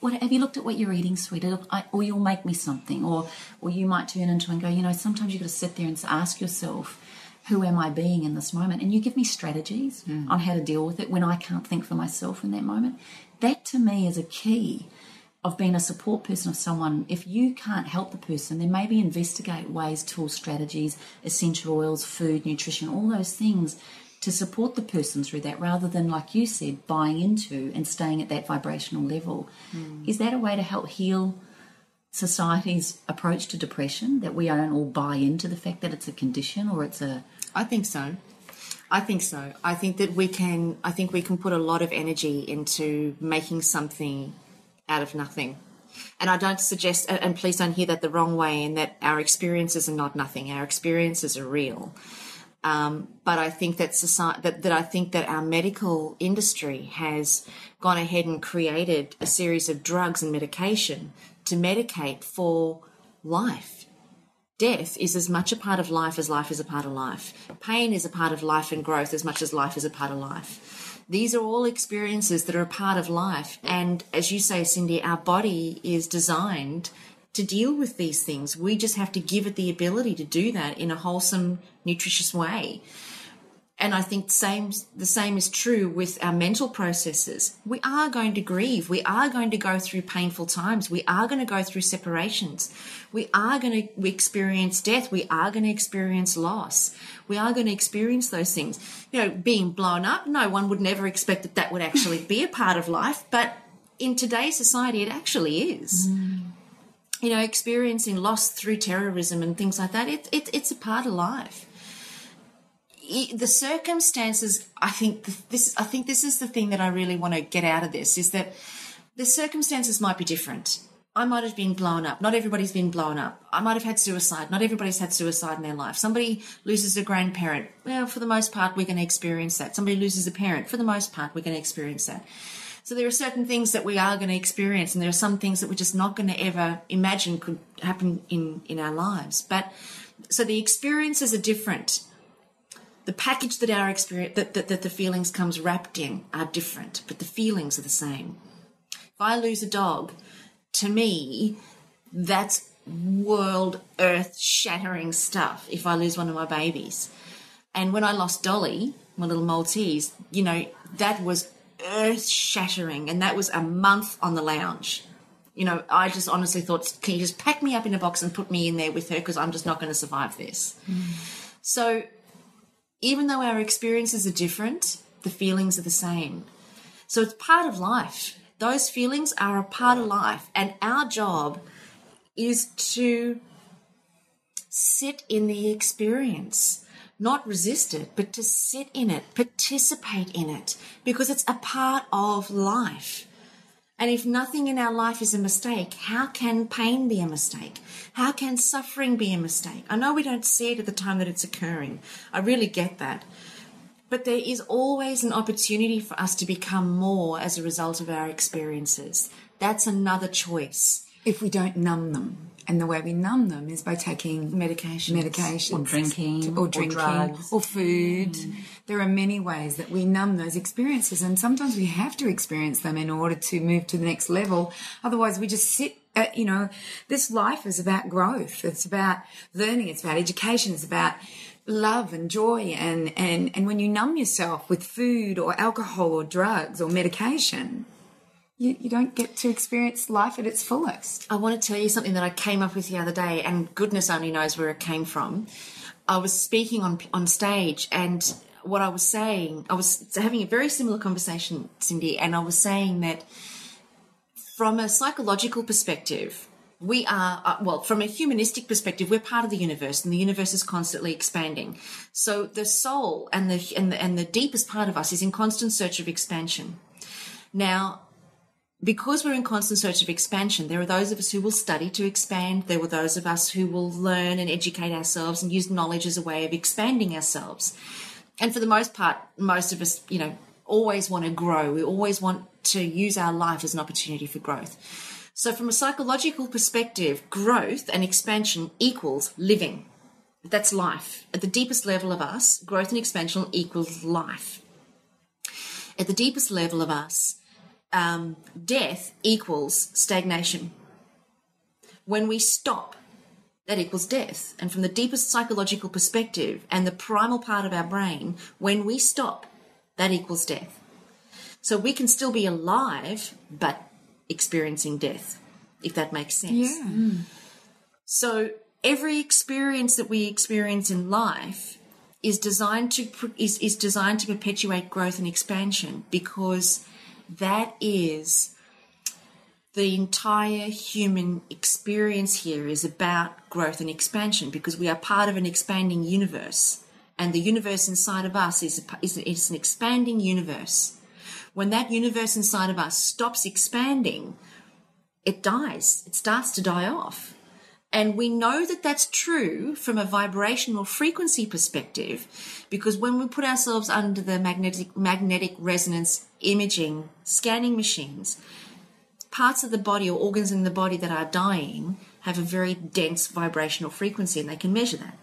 have you looked at what you're eating, sweetie? Or you'll make me something, or you might turn into and go, sometimes you've got to sit there and ask yourself, who am I being in this moment? And you give me strategies on how to deal with it when I can't think for myself in that moment. That to me is a key of being a support person of someone. If you can't help the person, then maybe investigate ways, tools, strategies, essential oils, food, nutrition, all those things to support the person through that, rather than, like you said, buying into and staying at that vibrational level. Is that a way to help heal society's approach to depression, that we don't all buy into the fact that it's a condition or it's a... I think so. I think that we can put a lot of energy into making something out of nothing. And I don't suggest, and please don't hear that the wrong way, in that our experiences are not nothing. Our experiences are real. But I think that I think that our medical industry has gone ahead and created a series of drugs and medication to medicate for life. Death is as much a part of life as life is a part of life. Pain is a part of life and growth as much as life is a part of life. These are all experiences that are a part of life. And as you say, Cyndi, our body is designed to deal with these things. We just have to give it the ability to do that in a wholesome, nutritious way. And I think the same is true with our mental processes. We are going to grieve. We are going to go through painful times. We are going to go through separations. We are going to experience death. We are going to experience loss. We are going to experience those things. Being blown up, no one would never expect that would actually be a part of life. But in today's society, it actually is. Experiencing loss through terrorism and things like that, it's a part of life. The circumstances, I think this is the thing that I really want to get out of this, is that the circumstances might be different. I might have been blown up. Not everybody's been blown up. I might have had suicide. Not everybody's had suicide in their life. Somebody loses a grandparent. Well, for the most part, we're going to experience that. Somebody loses a parent. For the most part, we're going to experience that. So there are certain things that we are going to experience, and there are some things that we're just not going to ever imagine could happen in our lives. But so the experiences are different. The package that our experience, that the feelings comes wrapped in, are different, but the feelings are the same. If I lose a dog, to me, that's world, earth-shattering stuff. If I lose one of my babies, and when I lost Dolly, my little Maltese, that was earth-shattering, and that was a month on the lounge. I just honestly thought, can you just pack me up in a box and put me in there with her, because I'm just not going to survive this. So even though our experiences are different, the feelings are the same. So it's part of life. Those feelings are a part of life. And our job is to sit in the experience, not resist it, but to sit in it, participate in it, because it's a part of life. And if nothing in our life is a mistake, how can pain be a mistake? How can suffering be a mistake? I know we don't see it at the time that it's occurring. I really get that. But there is always an opportunity for us to become more as a result of our experiences. That's another choice. If we don't numb them. And the way we numb them is by taking medications. Or drinking. Or drugs. Or food. There are many ways that we numb those experiences, and sometimes we have to experience them in order to move to the next level. Otherwise, we just sit at, this life is about growth. It's about learning. It's about education. It's about love and joy. And when you numb yourself with food or alcohol or drugs or medication, you don't get to experience life at its fullest. I want to tell you something that I came up with the other day, and goodness only knows where it came from. I was speaking on stage, and what I was saying, I was having a very similar conversation, Cyndi, and I was saying that from a psychological perspective, we are, from a humanistic perspective, we're part of the universe, and the universe is constantly expanding. So the soul and the deepest part of us is in constant search of expansion. Now, because we're in constant search of expansion, there are those of us who will study to expand. There were those of us who will learn and educate ourselves and use knowledge as a way of expanding ourselves. And for the most part, most of us, always want to grow. We always want to use our life as an opportunity for growth. So from a psychological perspective, growth and expansion equals living. That's life. At the deepest level of us, growth and expansion equals life. At the deepest level of us, death equals stagnation. When we stop, that equals death. And from the deepest psychological perspective and the primal part of our brain, when we stop, that equals death. So we can still be alive, but experiencing death, if that makes sense. Yeah. So every experience that we experience in life is designed to perpetuate growth and expansion, because that is the entire human experience here is about growth and expansion, because we are part of an expanding universe, and the universe inside of us is an expanding universe. When that universe inside of us stops expanding, it dies. It starts to die off. And we know that that's true from a vibrational frequency perspective, because when we put ourselves under the magnetic resonance imaging scanning machines, parts of the body or organs in the body that are dying have a very dense vibrational frequency, and they can measure that.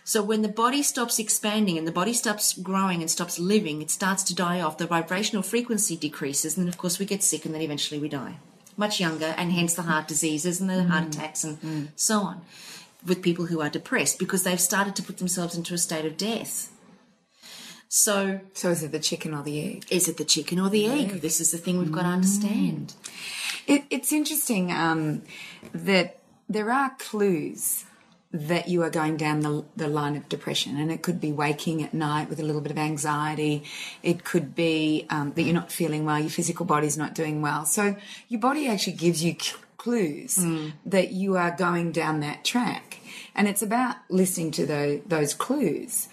So when the body stops expanding and the body stops growing and stops living, it starts to die off. The vibrational frequency decreases, and of course we get sick, and then eventually we die. much younger, and hence the heart diseases and the heart attacks and so on with people who are depressed, because they've started to put themselves into a state of death. So is it the chicken or the egg? Is it the chicken or the egg? This is the thing we've got to understand. It's interesting that there are clues that you are going down the line of depression, and it could be waking at night with a little bit of anxiety. It could be that you're not feeling well, your physical body's not doing well. So your body actually gives you clues that you are going down that track, and it's about listening to those clues.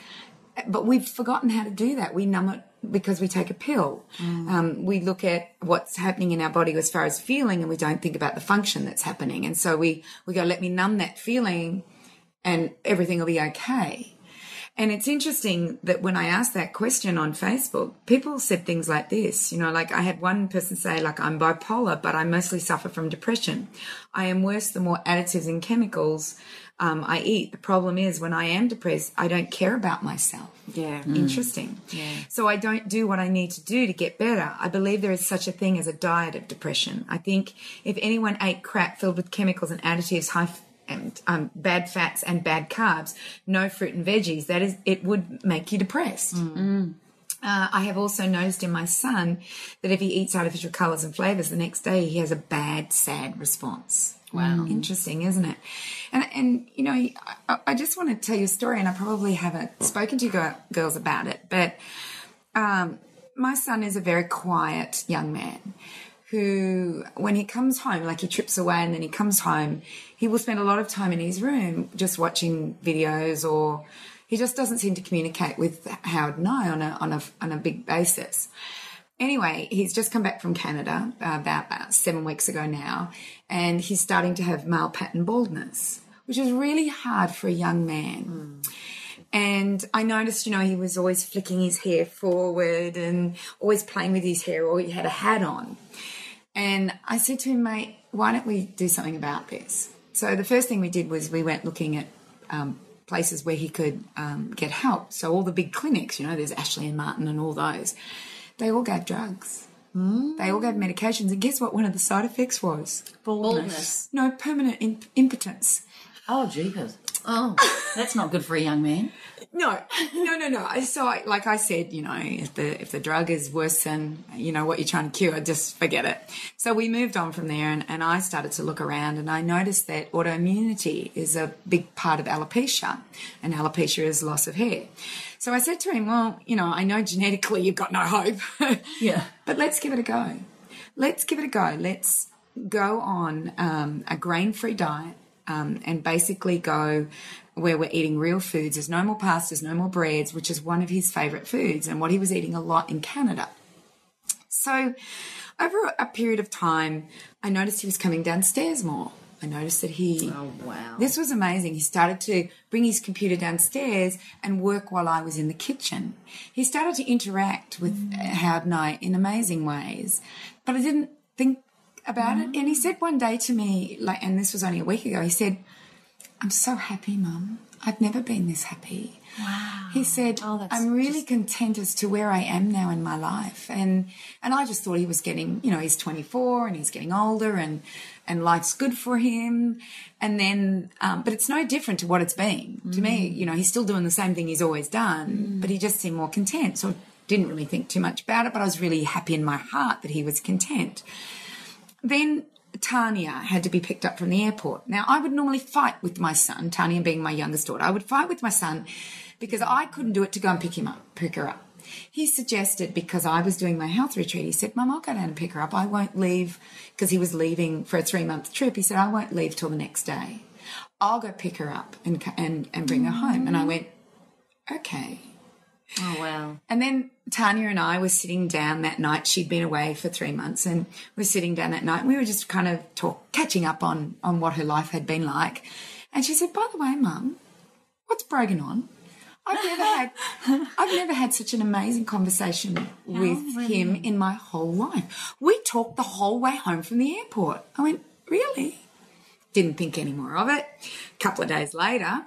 But we've forgotten how to do that. We numb it because we take a pill. We look at what's happening in our body as far as feeling, and we don't think about the function that's happening. And so we go, let me numb that feeling and everything will be okay. And it's interesting that when I asked that question on Facebook, people said things like this, like I had one person say, like, I'm bipolar, but I mostly suffer from depression. I am worse the more additives and chemicals I eat. The problem is when I am depressed, I don't care about myself. Yeah. Interesting. Yeah. So I don't do what I need to do to get better. I believe there is such a thing as a diet of depression. I think if anyone ate crap filled with chemicals and additives, bad fats and bad carbs, no fruit and veggies, it would make you depressed. I have also noticed in my son that if he eats artificial colours and flavours, the next day he has a bad, sad response. Wow. Interesting, isn't it? And I just want to tell you a story, and I probably haven't spoken to you girls about it, but my son is a very quiet young man who, when he comes home, like he trips away and then he comes home, he will spend a lot of time in his room just watching videos, or he just doesn't seem to communicate with Howard and I on a big basis. Anyway, he's just come back from Canada about 7 weeks ago now, and he's starting to have male pattern baldness, which is really hard for a young man. And I noticed, he was always flicking his hair forward and always playing with his hair, or he had a hat on. And I said to him, mate, why don't we do something about this? So the first thing we did was we went looking at places where he could get help. So all the big clinics, there's Ashley and Martin and all those, they all gave drugs. They all gave medications. And guess what one of the side effects was? Baldness. No, permanent impotence. Oh, jeepers. Oh, that's not good for a young man. No. So, like I said, if the drug is worse than, what you're trying to cure, just forget it. So we moved on from there, and I started to look around, and I noticed that autoimmunity is a big part of alopecia, and alopecia is loss of hair. So I said to him, well, I know genetically you've got no hope. Yeah. But let's give it a go. Let's go on a grain-free diet. And basically go where we're eating real foods. There's no more pastas, no more breads, which is one of his favourite foods and what he was eating a lot in Canada. So over a period of time, I noticed he was coming downstairs more. I noticed that Oh, wow. This was amazing. He started to bring his computer downstairs and work while I was in the kitchen. He started to interact with Howard and I in amazing ways, but I didn't think about it. And he said one day to me, and this was only a week ago, he said, I'm so happy, Mum. I've never been this happy. Wow. He said, I'm really content as to where I am now in my life. And I just thought he was getting, he's 24 and he's getting older and life's good for him. And then, but it's no different to what it's been. To me, he's still doing the same thing he's always done, but he just seemed more content. So I didn't really think too much about it, but I was really happy in my heart that he was content. Then Tanya had to be picked up from the airport. Now, I would normally fight with my son, Tanya being my youngest daughter. I would fight with my son because I couldn't do it to go and pick her up. He suggested, because I was doing my health retreat, he said, Mum, I'll go down and pick her up. I won't leave, because he was leaving for a 3-month trip. He said, I won't leave till the next day. I'll go pick her up and bring her home. And I went, okay. Oh, wow. And then Tanya and I were sitting down that night. She'd been away for 3 months, and we were sitting down that night, and we were just kind of catching up on what her life had been like. And she said, by the way, Mum, what's Brogan on? I've never had such an amazing conversation with him in my whole life. We talked the whole way home from the airport. I went, really? Didn't think any more of it. A couple of days later,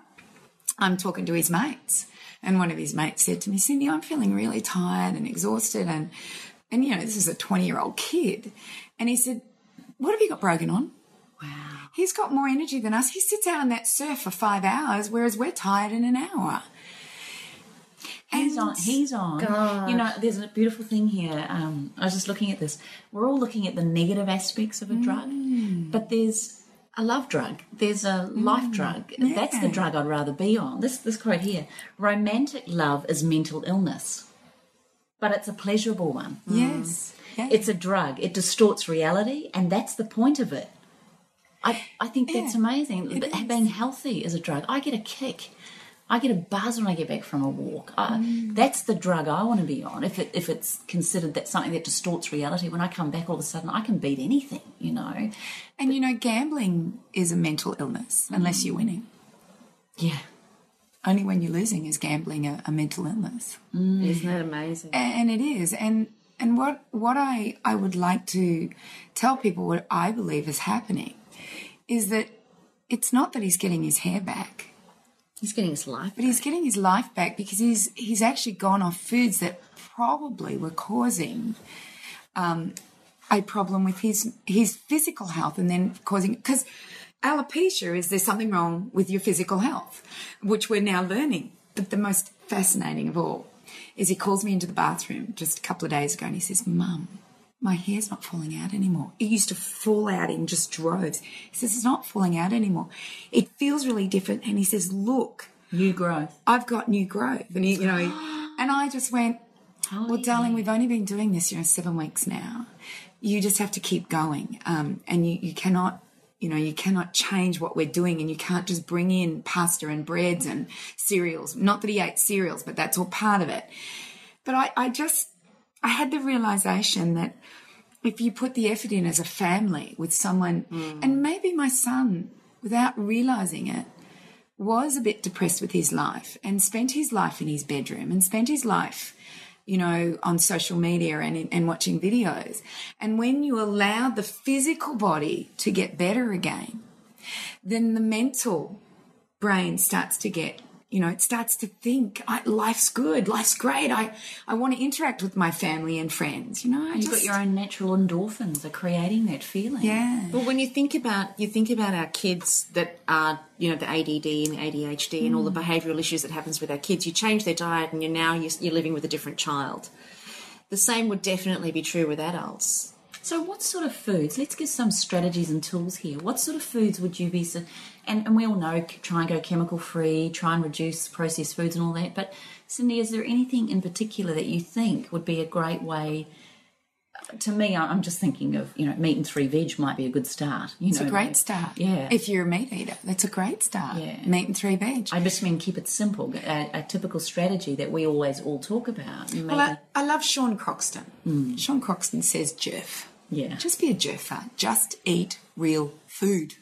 I'm talking to his mates. And one of his mates said to me, Cyndi, I'm feeling really tired and exhausted. And this is a 20-year-old kid. And he said, what have you got Brogan on? Wow. He's got more energy than us. He sits out on that surf for 5 hours, whereas we're tired in an hour. He's on. God. You know, there's a beautiful thing here. I was just looking at this. We're all looking at the negative aspects of a drug, but there's a love drug. There's a life drug. Yeah. That's the drug I'd rather be on. This quote here: romantic love is mental illness, but it's a pleasurable one. Yes. Yeah. It's a drug. It distorts reality, and that's the point of it. I think that's amazing. Being healthy is a drug. I get a kick. I get a buzz when I get back from a walk. That's the drug I want to be on. If it's considered that something that distorts reality, when I come back all of a sudden I can beat anything, you know. And, you know, gambling is a mental illness unless you're winning. Yeah. Only when you're losing is gambling a mental illness. Isn't that amazing? And it is. And what I would like to tell people, what I believe is happening, is that it's not that he's getting his hair back. He's getting his life But he's getting his life back because he's actually gone off foods that probably were causing a problem with his physical health, and then causing, because alopecia is there's something wrong with your physical health, which we're now learning. But the most fascinating of all is he calls me into the bathroom just a couple of days ago and he says, "Mum, my hair's not falling out anymore. It used to fall out in just droves." He says, "It's not falling out anymore. It feels really different." And he says, "Look, New growth. I've got new growth." And he, you know, and I just went, "Well, darling, we've only been doing this, 7 weeks now. You just have to keep going. And you cannot, you cannot change what we're doing, and you can't just bring in pasta and breads and cereals. Not that he ate cereals, but that's all part of it." But I had the realization that if you put the effort in as a family with someone, and maybe my son, without realizing it, was a bit depressed with his life and spent his life in his bedroom and spent his life, on social media and watching videos. And when you allow the physical body to get better again, then the mental brain starts to get, it starts to think, life's good, life's great. I want to interact with my family and friends, You've got your own natural endorphins are creating that feeling. Yeah. Well, when you think about our kids that are, the ADD and the ADHD and all the behavioural issues that happens with our kids, you change their diet and you're living with a different child. The same would definitely be true with adults. So what sort of foods, let's give some strategies and tools here. What sort of foods would you be, and we all know, try and go chemical free, try and reduce processed foods and all that, but Cyndi, is there anything in particular that you think would be a great way? To me, I'm just thinking of, meat and 3 veg might be a good start. It's a great start. Yeah. If you're a meat eater, that's a great start. Yeah. Meat and 3 veg. I just mean keep it simple, a typical strategy that we always all talk about. Maybe. Well, I love Sean Croxton. Sean Croxton says jerf. Yeah. Just be a jerfer. Just eat real food.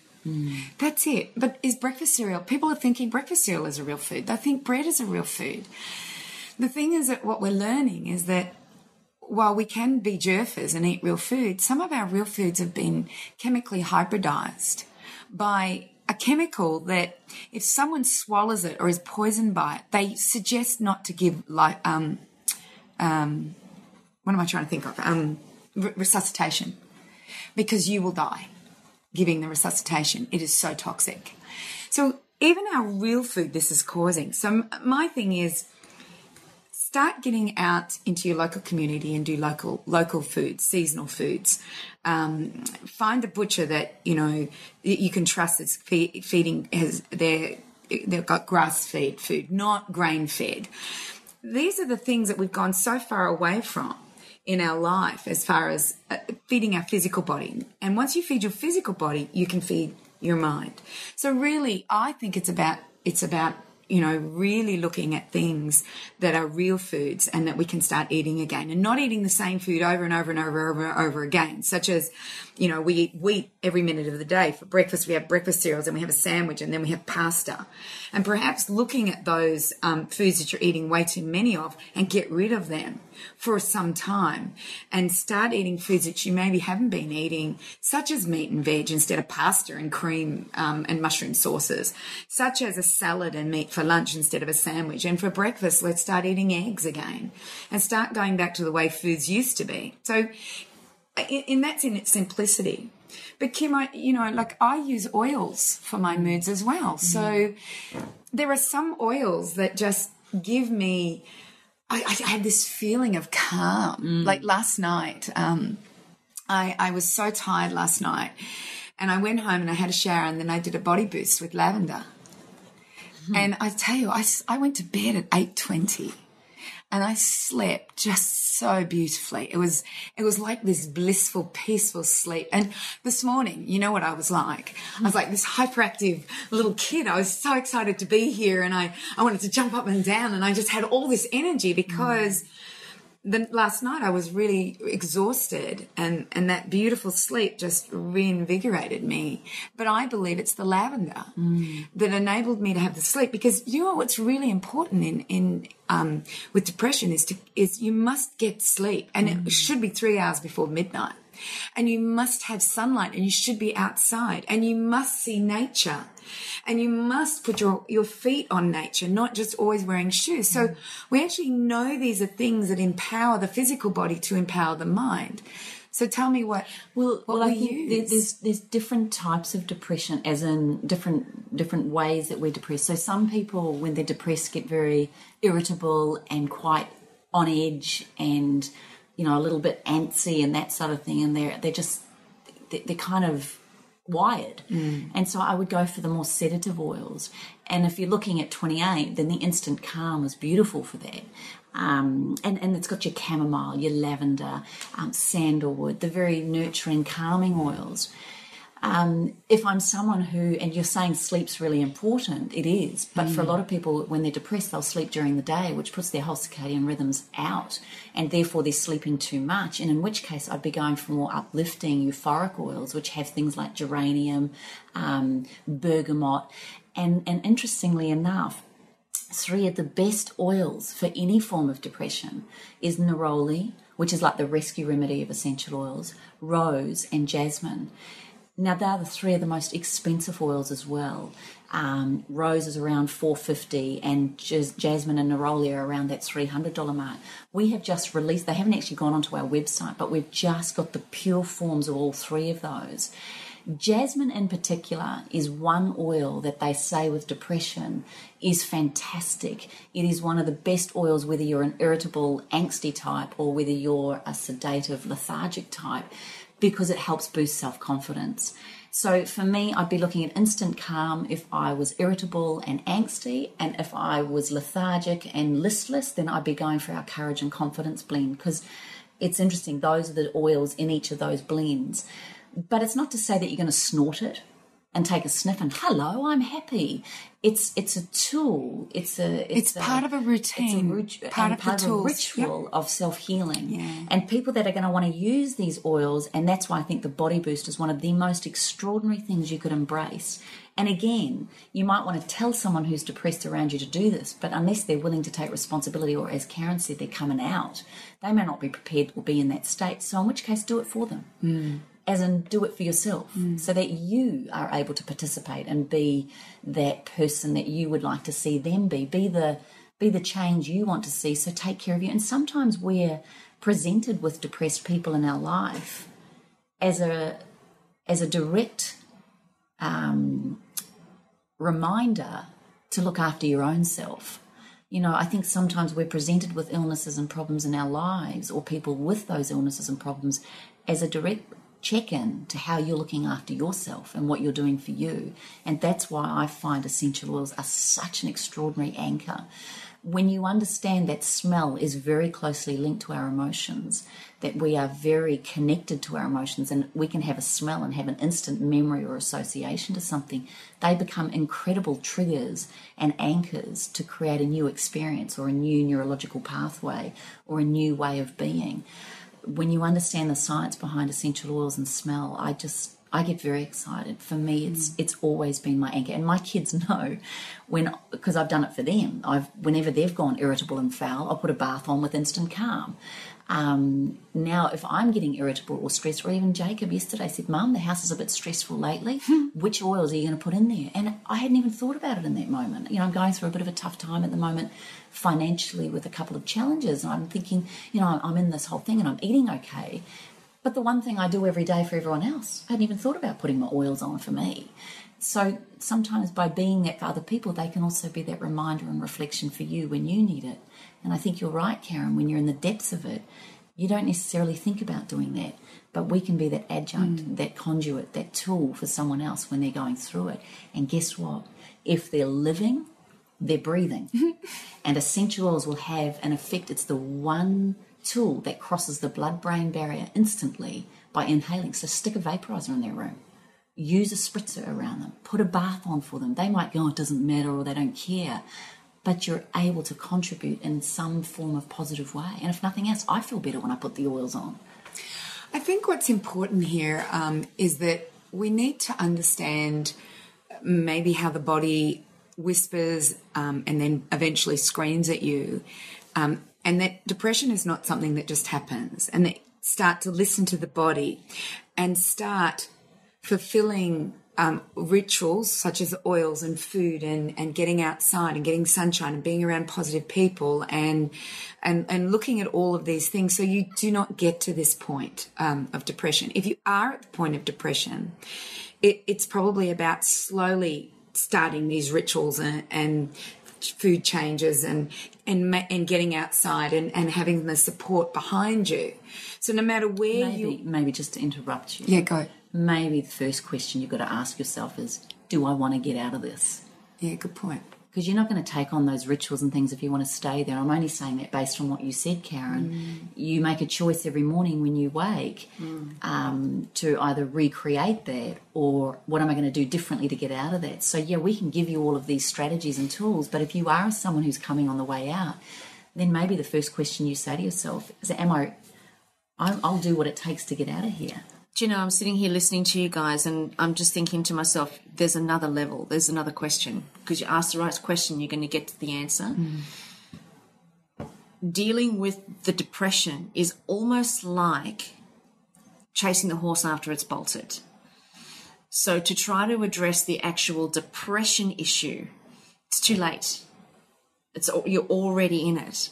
That's it. But is breakfast cereal, people are thinking breakfast cereal is a real food. They think bread is a real food. The thing is that what we're learning is that while we can be jerfers and eat real food, some of our real foods have been chemically hybridized by a chemical that if someone swallows it or is poisoned by it, they suggest not to give, what am I trying to think of? Resuscitation, because you will die giving the resuscitation. It is so toxic. So even our real food, this is causing. So my thing is, start getting out into your local community and do local foods, seasonal foods. Find a butcher that you can trust that's feeding they've got grass-fed food, not grain-fed. These are the things that we've gone so far away from in our life as far as feeding our physical body. And once you feed your physical body, you can feed your mind. So really, I think it's about really looking at things that are real foods and that we can start eating again, and not eating the same food over and over and over and over again, such as, we eat wheat every minute of the day. For breakfast, we have breakfast cereals, and we have a sandwich, and then we have pasta. And perhaps looking at those foods that you're eating way too many of and get rid of them for some time and start eating foods that you maybe haven't been eating, such as meat and veg instead of pasta and cream and mushroom sauces, such as a salad and meat for lunch instead of a sandwich. And for breakfast, let's start eating eggs again and start going back to the way foods used to be. So in its simplicity. But Kim, I use oils for my moods as well. So there are some oils that just give me, I had this feeling of calm. Like last night, I was so tired last night, and I went home and I had a shower, and then I did a body boost with lavender. And I tell you, I went to bed at 8:20. And I slept just so beautifully. It was like this blissful, peaceful sleep. And this morning, you know what I was like? I was like this hyperactive little kid. I was so excited to be here, and I wanted to jump up and down, and I just had all this energy because last night I was really exhausted, and that beautiful sleep just reinvigorated me. But I believe it's the lavender that enabled me to have the sleep, because you know what's really important in with depression is you must get sleep, and it should be 3 hours before midnight. And you must have sunlight, and you should be outside, and you must see nature, and you must put your feet on nature, not just always wearing shoes. So we actually know these are things that empower the physical body to empower the mind. So tell me what I think there's different types of depression, as in different ways that we're depressed. So some people, when they're depressed, get very irritable and quite on edge, and a little bit antsy and that sort of thing, and they're kind of wired. And so I would go for the more sedative oils. And if you're looking at 28, then the instant calm is beautiful for that. And it's got your chamomile, your lavender, sandalwood, the very nurturing, calming oils. If I'm someone who, and you're saying sleep's really important, it is, but for a lot of people, when they're depressed, they'll sleep during the day, which puts their whole circadian rhythms out, and therefore they're sleeping too much, and in which case I'd be going for more uplifting, euphoric oils, which have things like geranium, bergamot, and interestingly enough, 3 of the best oils for any form of depression is neroli, which is like the rescue remedy of essential oils, rose, and jasmine. Now, they're the 3 of the most expensive oils as well. Rose is around $450, and jasmine and neroli are around that $300 mark. We have just released, they haven't actually gone onto our website, but we've just got the pure forms of all 3 of those. Jasmine in particular is one oil that they say with depression is fantastic. It is one of the best oils, whether you're an irritable, angsty type or whether you're a sedative, lethargic type, because it helps boost self-confidence. So for me, I'd be looking at instant calm if I was irritable and angsty, and if I was lethargic and listless, then I'd be going for our courage and confidence blend, because it's interesting, those are the oils in each of those blends. But it's not to say that you're going to snort it and take a sniff and hello, I'm happy. It's a tool. It's part of a routine. It's part of a ritual of self-healing. Yeah. And people that are going to want to use these oils, and that's why I think the body boost is one of the most extraordinary things you could embrace. And again, you might want to tell someone who's depressed around you to do this, but unless they're willing to take responsibility, or as Carren said, they're coming out, they may not be prepared or be in that state. So in which case, do it for them. As in, do it for yourself, so that you are able to participate and be that person that you would like to see them be the change you want to see. So take care of you. And sometimes we're presented with depressed people in our life as a direct reminder to look after your own self. I think sometimes we're presented with illnesses and problems in our lives, or people with those illnesses and problems, as a direct check-in to how you're looking after yourself and what you're doing for you. And that's why I find essential oils are such an extraordinary anchor. When you understand that smell is very closely linked to our emotions, that we are very connected to our emotions, and we can have a smell and have an instant memory or association to something, they become incredible triggers and anchors to create a new experience or a new neurological pathway or a new way of being. When you understand the science behind essential oils and smell, I get very excited. For me, it's always been my anchor. And my kids know, because I've done it for them, whenever they've gone irritable and foul, I'll put a bath on with instant calm. Now, if I'm getting irritable or stressed, or even Jacob yesterday said, Mum, the house is a bit stressful lately. Which oils are you going to put in there? And I hadn't even thought about it in that moment. I'm going through a bit of a tough time at the moment financially with a couple of challenges. And I'm thinking, I'm in this whole thing and I'm eating okay. But the one thing I do every day for everyone else, I hadn't even thought about putting my oils on for me. So sometimes by being that for other people, they can also be that reminder and reflection for you when you need it. And I think you're right, Carren, when you're in the depths of it, you don't necessarily think about doing that. But we can be that adjunct, that conduit, that tool for someone else when they're going through it. And guess what? If they're living, they're breathing. And essential oils will have an effect. It's the one tool that crosses the blood-brain barrier instantly by inhaling. So stick a vaporizer in their room. Use a spritzer around them. Put a bath on for them. They might go, oh, it doesn't matter, or they don't care. But you're able to contribute in some form of positive way. And if nothing else, I feel better when I put the oils on. I think what's important here is that we need to understand maybe how the body whispers and then eventually screams at you, and that depression is not something that just happens, and that start to listen to the body and start fulfilling rituals such as oils and food and getting outside and getting sunshine and being around positive people and looking at all of these things so you do not get to this point of depression. If you are at the point of depression, it's probably about slowly starting these rituals and food changes and getting outside and having the support behind you. So no matter where maybe just to interrupt you. Yeah, go. Maybe the first question you've got to ask yourself is, do I want to get out of this? Yeah, good point. Because you're not going to take on those rituals and things if you want to stay there. I'm only saying that based on what you said, Carren. You make a choice every morning when you wake to either recreate that or what am I going to do differently to get out of that. So, yeah, we can give you all of these strategies and tools, but if you are someone who's coming on the way out, then maybe the first question you say to yourself is, I'll do what it takes to get out of here. Do you know, I'm sitting here listening to you guys and I'm just thinking to myself, there's another level, there's another question. Because you ask the right question, you're going to get to the answer. Dealing with the depression is almost like chasing the horse after it's bolted. So to try to address the actual depression issue, it's too late. You're already in it.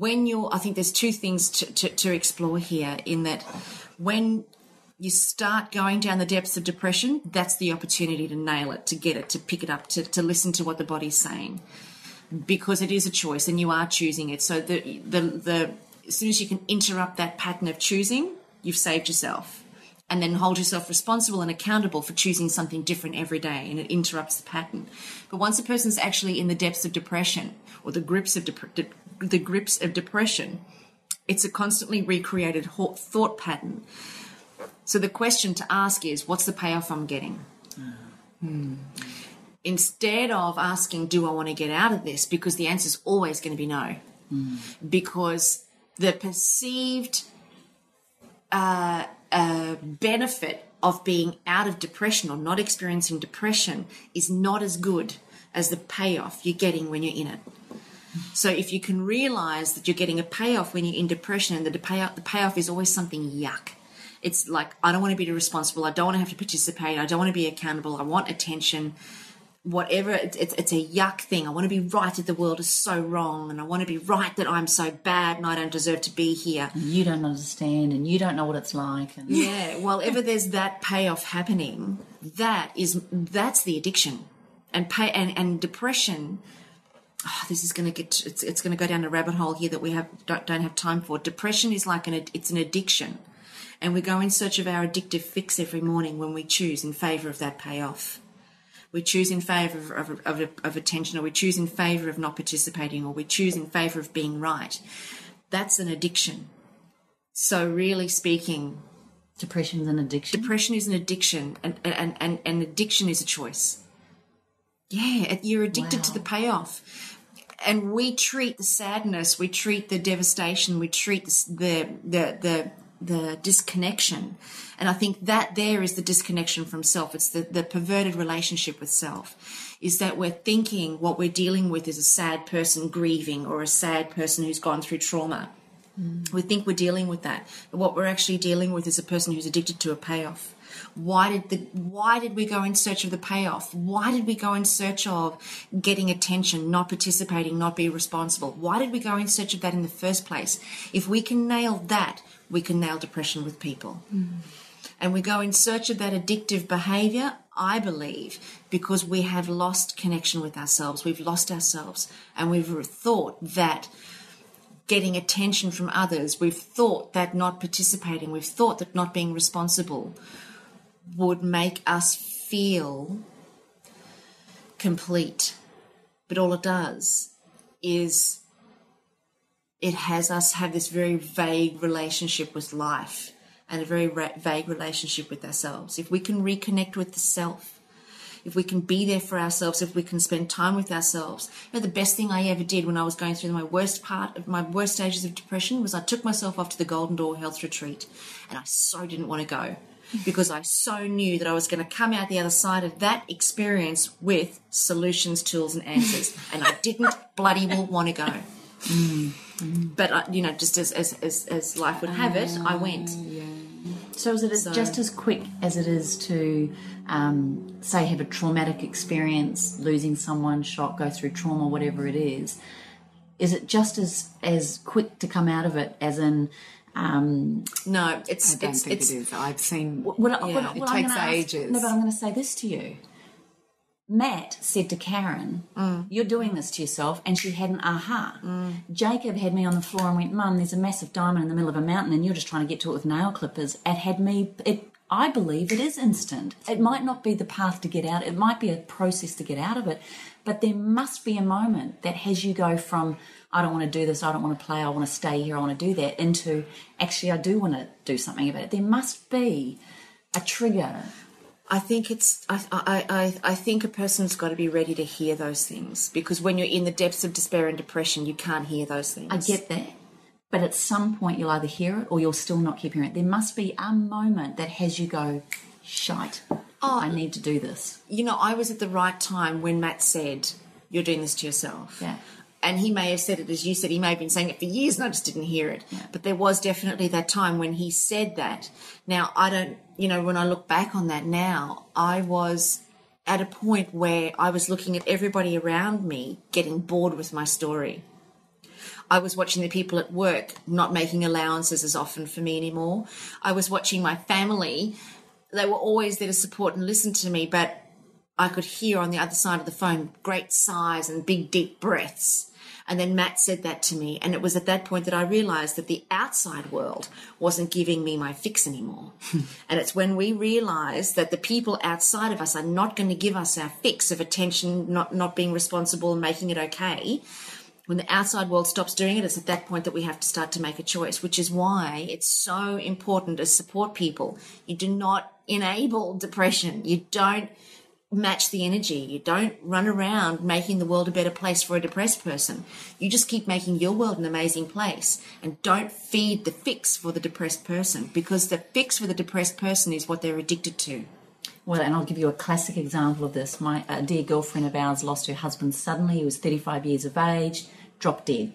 I think there's two things to explore here in that when you start going down the depths of depression, that's the opportunity to nail it, to get it, to pick it up, to listen to what the body's saying, because it is a choice and you are choosing it. So as soon as you can interrupt that pattern of choosing, you've saved yourself, and then hold yourself responsible and accountable for choosing something different every day, and it interrupts the pattern. But once a person's actually in the depths of depression or the grips of depression, it's a constantly recreated thought pattern. So the question to ask is, what's the payoff I'm getting? Instead of asking, do I want to get out of this? Because the answer is always going to be no. Because the perceived benefit of being out of depression or not experiencing depression is not as good as the payoff you're getting when you're in it. So if you can realise that you're getting a payoff when you're in depression, and the payoff is always something yuck. It's like, I don't want to be responsible. I don't want to have to participate. I don't want to be accountable. I want attention. Whatever, it's a yuck thing. I want to be right that the world is so wrong, and I want to be right that I'm so bad and I don't deserve to be here. You don't understand and you don't know what it's like. And yeah, well, ever there's that payoff happening, that's the addiction. And depression... this is going to it's going to go down a rabbit hole here that we don't have time for. Depression is like it's an addiction, and we go in search of our addictive fix every morning when we choose in favour of that payoff. We choose in favour of attention, or we choose in favour of not participating, or we choose in favour of being right. That's an addiction. So really speaking, depression is an addiction. Depression is an addiction, and addiction is a choice. Yeah, you're addicted to the payoff. And we treat the sadness, we treat the devastation, we treat the disconnection. And I think that there is the disconnection from self. It's the perverted relationship with self, is that we're thinking what we're dealing with is a sad person grieving or a sad person who's gone through trauma. We think we're dealing with that. But what we're actually dealing with is a person who's addicted to a payoff. Why did we go in search of the payoff? Why did we go in search of getting attention, not participating, not being responsible? Why did we go in search of that in the first place? If we can nail that, we can nail depression with people. And we go in search of that addictive behaviour, I believe, because we have lost connection with ourselves. We've lost ourselves, and we've thought that getting attention from others, we've thought that not participating, we've thought that not being responsible would make us feel complete. But all it does is it has us have this very vague relationship with life and a very vague relationship with ourselves. If we can reconnect with the self, if we can be there for ourselves, if we can spend time with ourselves. You know, the best thing I ever did when I was going through my worst stages of depression was I took myself off to the Golden Door Health Retreat, and I so didn't want to go because I so knew that I was going to come out the other side of that experience with solutions, tools and answers, and I didn't bloody well want to go. But, you know, just as life would have it, I went. So is it just as quick as it is to, say, have a traumatic experience, losing someone, shock, go through trauma, whatever it is it just as quick to come out of it as in... No, it's... I don't think it is. I've seen... it takes ages. No, but I'm going to say this to you. Matt said to Carren, you're doing this to yourself, and she had an aha. Jacob had me on the floor and went, Mum, there's a massive diamond in the middle of a mountain and you're just trying to get to it with nail clippers. I believe it is instant. It might not be the path to get out. It might be a process to get out of it, but there must be a moment that has you go from, I don't want to do this, I don't want to play, I want to stay here, I want to do that, into, actually, I do want to do something about it. There must be a trigger. I think I think a person's got to be ready to hear those things, because when you're in the depths of despair and depression, you can't hear those things. I get that. But at some point you'll either hear it or you'll still not keep hearing it. There must be a moment that has you go, shite, I need to do this. You know, I was at the right time when Matt said, you're doing this to yourself. Yeah. And he may have said it, as you said, he may have been saying it for years and I just didn't hear it. Yeah. But there was definitely that time when he said that. Now, I don't, you know, when I look back on that now, I was at a point where I was looking at everybody around me getting bored with my story. I was watching the people at work not making allowances as often for me anymore. I was watching my family. They were always there to support and listen to me, but I could hear on the other side of the phone great sighs and big, deep breaths. And then Matt said that to me, and it was at that point that I realised that the outside world wasn't giving me my fix anymore. And it's when we realise that the people outside of us are not going to give us our fix of attention, not being responsible and making it okay. When the outside world stops doing it, it's at that point that we have to start to make a choice, which is why it's so important to support people. You do not enable depression. You don't match the energy. You don't run around making the world a better place for a depressed person. You just keep making your world an amazing place, and don't feed the fix for the depressed person, because the fix for the depressed person is what they're addicted to. Well, and I'll give you a classic example of this. My dear girlfriend of ours lost her husband suddenly. He was 35 years of age, dropped dead.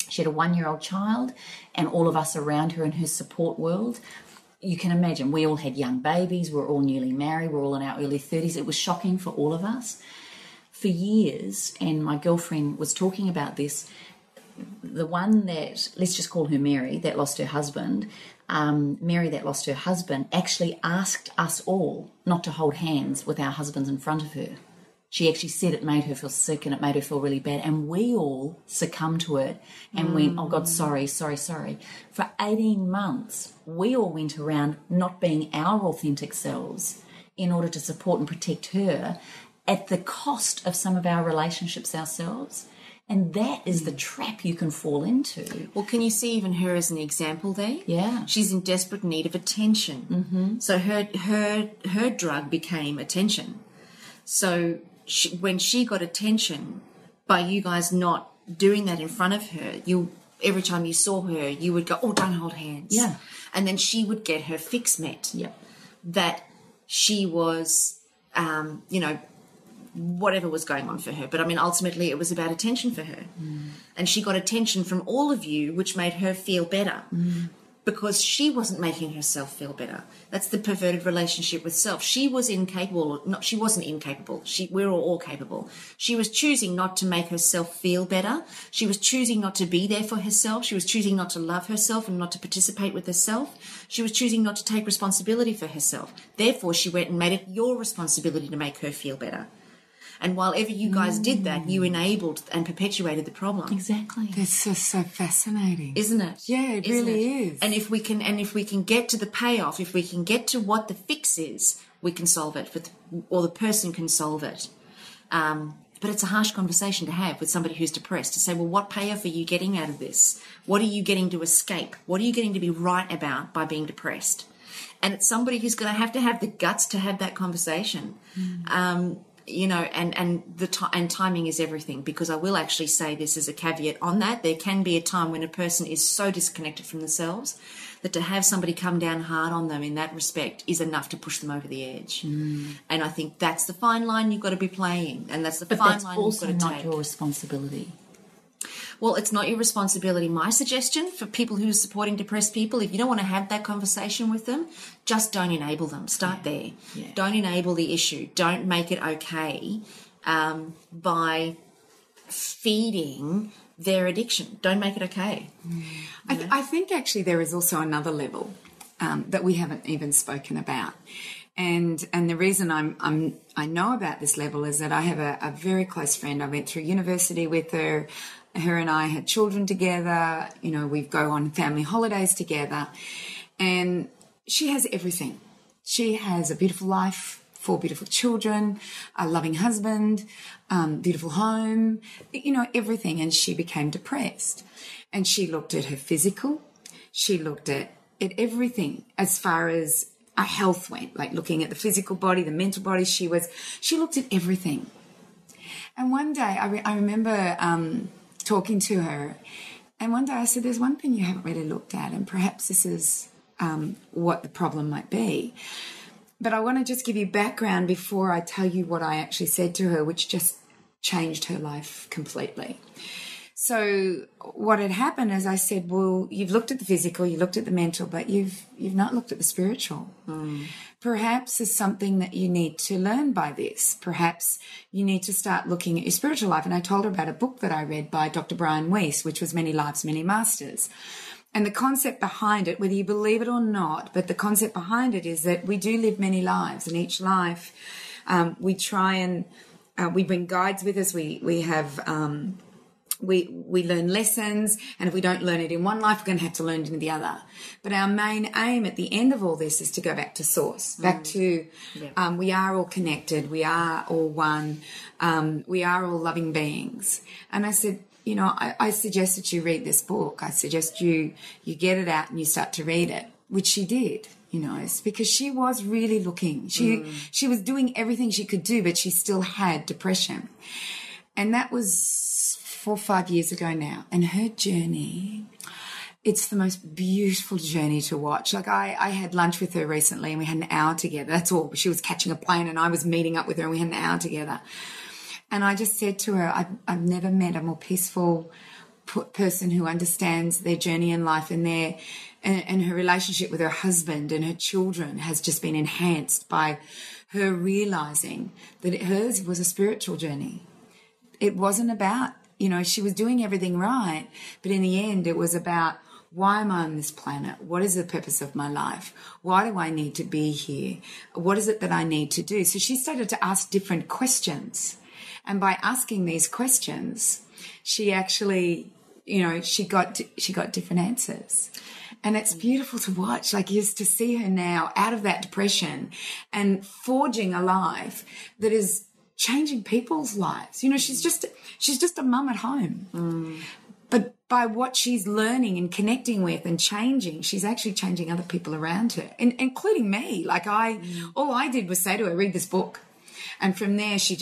She had a 1-year-old child, and all of us around her in her support world, you can imagine, we all had young babies, we're all newly married, we're all in our early 30s. It was shocking for all of us. For years, and my girlfriend was talking about this, the one that, let's just call her Mary, that lost her husband, Mary that lost her husband actually asked us all not to hold hands with our husbands in front of her. She actually said it made her feel sick and it made her feel really bad. And we all succumbed to it and went, oh God, sorry. For 18 months, we all went around not being our authentic selves in order to support and protect her at the cost of some of our relationships ourselves. And that is the trap you can fall into. Well, can you see even her as an example there? Yeah. She's in desperate need of attention. Mm-hmm. So her drug became attention. So when she got attention by you guys not doing that in front of her, every time you saw her, you would go, oh, don't hold hands. Yeah. And then she would get her fix met. Yep. That she was, whatever was going on for her. But I mean, ultimately it was about attention for her. And she got attention from all of you, which made her feel better. Because she wasn't making herself feel better. That's the perverted relationship with self. She was incapable. Not, she wasn't incapable. We're all capable. She was choosing not to make herself feel better. She was choosing not to be there for herself. She was choosing not to love herself and not to participate with herself. She was choosing not to take responsibility for herself. Therefore, she went and made it your responsibility to make her feel better. And while ever you guys did that, you enabled and perpetuated the problem. Exactly. That's just so fascinating. Isn't it? Yeah, it Isn't really it? is. And if we can get to the payoff, if we can get to what the fix is, we can solve it, or the person can solve it. But it's a harsh conversation to have with somebody who's depressed, to say, well, what payoff are you getting out of this? What are you getting to escape? What are you getting to be right about by being depressed? And it's somebody who's going to have the guts to have that conversation. You know, and timing is everything, because I will actually say this as a caveat on that. There can be a time when a person is so disconnected from themselves that to have somebody come down hard on them in that respect is enough to push them over the edge. And I think that's the fine line you've got to be playing, and that's the fine line you've got to take. But that's also not your responsibility. Well, it's not your responsibility. My suggestion for people who are supporting depressed people, if you don't want to have that conversation with them, just don't enable them. Start there. Yeah. Don't enable the issue. Don't make it okay by feeding their addiction. Don't make it okay. I think actually there is also another level that we haven't even spoken about. And the reason I know about this level is that I have a very close friend. I went through university with her. Her and I had children together. You know, we go on family holidays together. And she has everything. She has a beautiful life, 4 beautiful children, a loving husband, beautiful home, you know, everything. And she became depressed. And she looked at her physical. She looked at everything as far as our health went, like looking at the physical body, the mental body. She looked at everything. And one day I remember talking to her, and one day I said, there's one thing you haven't really looked at, and perhaps this is what the problem might be. But I want to just give you background before I tell you what I actually said to her, which just changed her life completely. So what had happened is I said, well, you've looked at the physical, you looked at the mental, but you've not looked at the spiritual. Perhaps there's something that you need to learn by this. Perhaps you need to start looking at your spiritual life. And I told her about a book that I read by Dr. Brian Weiss, which was Many Lives, Many Masters. And the concept behind it, whether you believe it or not, but the concept behind it is that we do live many lives, and each life we try and we bring guides with us. We have we learn lessons, and if we don't learn it in one life, we're going to have to learn it in the other. But our main aim at the end of all this is to go back to source, back to we are all connected, we are all one, we are all loving beings. And I said, you know, I suggest that you read this book. I suggest you get it out and you start to read it, which she did. You know, it's because she was really looking. She was doing everything she could do, but she still had depression. And that was 4 or 5 years ago now. And her journey, it's the most beautiful journey to watch. Like I had lunch with her recently and we had an hour together. That's all. She was catching a plane and I was meeting up with her and we had an hour together. And I just said to her, I've never met a more peaceful person who understands their journey in life, and her relationship with her husband and her children has just been enhanced by her realizing that hers was a spiritual journey. It wasn't about, you know, she was doing everything right, but in the end it was about, why am I on this planet? What is the purpose of my life? Why do I need to be here? What is it that I need to do? So she started to ask different questions. And by asking these questions, she actually, you know, she got different answers. And it's beautiful to watch, like, just to see her now out of that depression and forging a life that is changing people's lives. You know, she's just a mum at home. But by what she's learning and connecting with and changing, she's actually changing other people around her, including me. Like all I did was say to her, read this book. And from there, she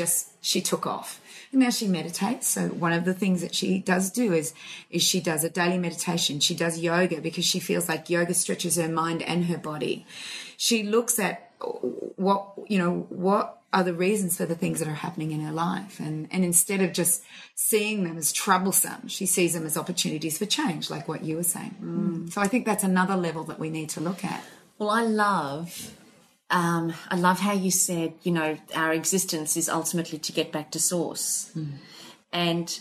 took off. And now she meditates. So one of the things that she does do is she does a daily meditation. She does yoga because she feels like yoga stretches her mind and her body. She looks at what are the reasons for the things that are happening in her life? And instead of just seeing them as troublesome, she sees them as opportunities for change, like what you were saying. So I think that's another level that we need to look at. Well, I love how you said, our existence is ultimately to get back to source. And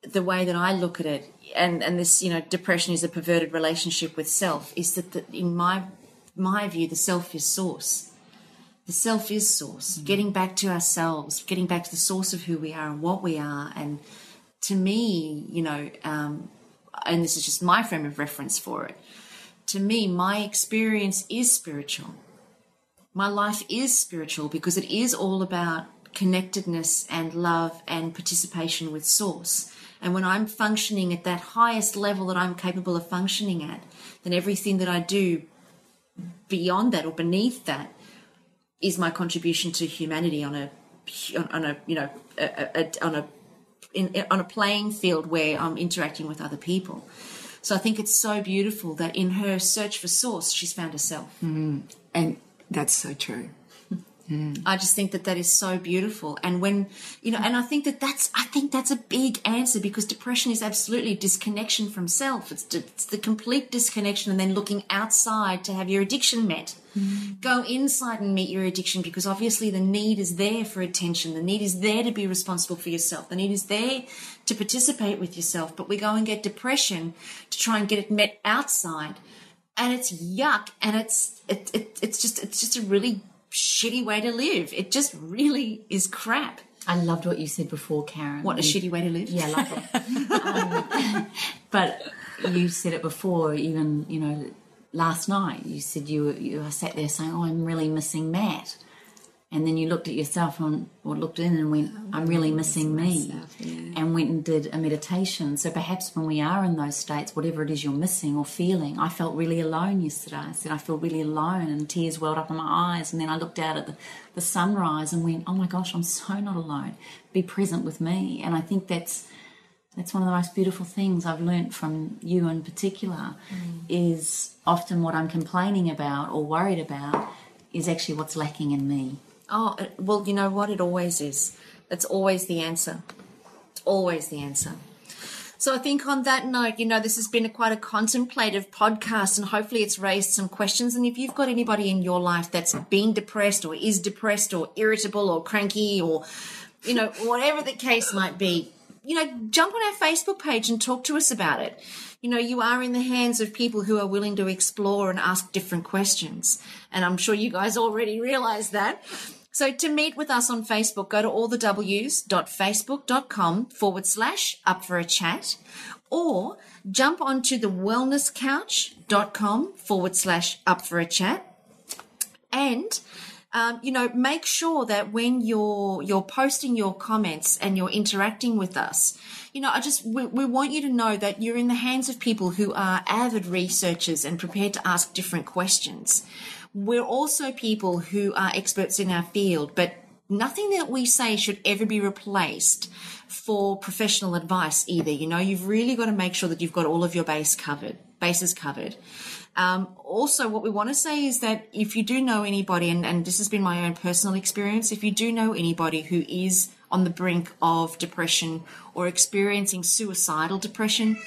the way that I look at it, and this, depression is a perverted relationship with self, is that in my view, the self is source. The self is source. Getting back to ourselves, getting back to the source of who we are and what we are. And to me, and this is just my frame of reference for it, to me, my experience is spiritual. My life is spiritual because it is all about connectedness and love and participation with source. And when I'm functioning at that highest level that I'm capable of functioning at, then everything that I do beyond that or beneath that is my contribution to humanity on a playing field where I'm interacting with other people. So I think it's so beautiful that in her search for source, she's found herself. And that's so true. I just think that is so beautiful. And when, and I think that's a big answer, because depression is absolutely disconnection from self. It's the complete disconnection, and then looking outside to have your addiction met. Go inside and meet your addiction, because obviously the need is there for attention. The need is there to be responsible for yourself. The need is there to participate with yourself. But we go and get depression to try and get it met outside. And it's yuck. And it's just a really shitty way to live. It just really is crap. I loved what you said before, Carren. What a shitty way to live. Yeah, I love it. But you said it before, even, last night. You said you sat there saying, "Oh, I'm really missing Matt." And then you looked at yourself looked in and went, "I'm really missing me." Myself, yeah. And went and did a meditation. So perhaps when we are in those states, whatever it is you're missing or feeling, I felt really alone yesterday. I said, I feel really alone, and tears welled up in my eyes. And then I looked out at the sunrise and went, oh my gosh, I'm so not alone. Be present with me. And I think that's one of the most beautiful things I've learnt from you in particular, is often what I'm complaining about or worried about is actually what's lacking in me. Oh, well, you know what? It always is. It's always the answer. It's always the answer. So I think on that note, this has been quite a contemplative podcast, and hopefully it's raised some questions. And if you've got anybody in your life that's been depressed or is depressed or irritable or cranky or, whatever the case might be, jump on our Facebook page and talk to us about it. You are in the hands of people who are willing to explore and ask different questions. And I'm sure you guys already realize that. So to meet with us on Facebook, go to allthews.facebook.com/up-for-a-chat, or jump onto the wellnesscouch.com/up-for-a-chat. And make sure that when you're posting your comments and you're interacting with us, we want you to know that you're in the hands of people who are avid researchers and prepared to ask different questions. We're also people who are experts in our field, but nothing that we say should ever be replaced for professional advice either. You've really got to make sure that you've got all of your bases covered. Also, what we want to say is that if you do know anybody, and this has been my own personal experience, if you do know anybody who is on the brink of depression or experiencing suicidal depression,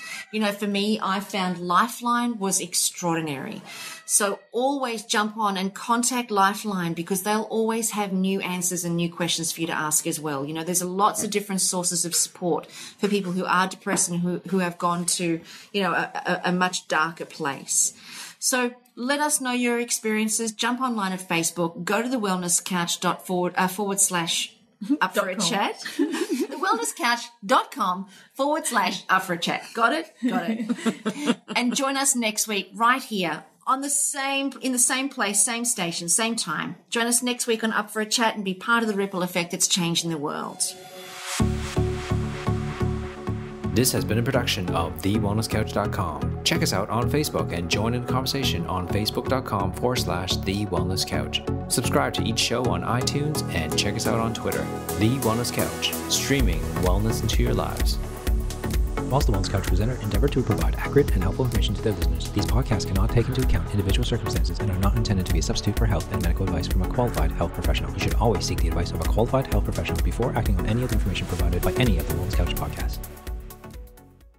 for me, I found Lifeline was extraordinary. So always jump on and contact Lifeline, because they'll always have new answers and new questions for you to ask as well. There's lots of different sources of support for people who are depressed and who have gone to, a much darker place. So let us know your experiences. Jump online at Facebook. Go to the wellnesscouch.com/up-for-a-chat. The wellnesscouch.com/up-for-a-chat. Got it? And join us next week right here in the same place, same station, same time. Join us next week on Up for a Chat and be part of the ripple effect that's changing the world. This has been a production of TheWellnessCouch.com. Check us out on Facebook and join in the conversation on Facebook.com/TheWellnessCouch. Subscribe to each show on iTunes and check us out on Twitter. The Wellness Couch, streaming wellness into your lives. Whilst the Wellness Couch presenter endeavor to provide accurate and helpful information to their listeners, these podcasts cannot take into account individual circumstances and are not intended to be a substitute for health and medical advice from a qualified health professional. You should always seek the advice of a qualified health professional before acting on any of the information provided by any of the Wellness Couch podcasts.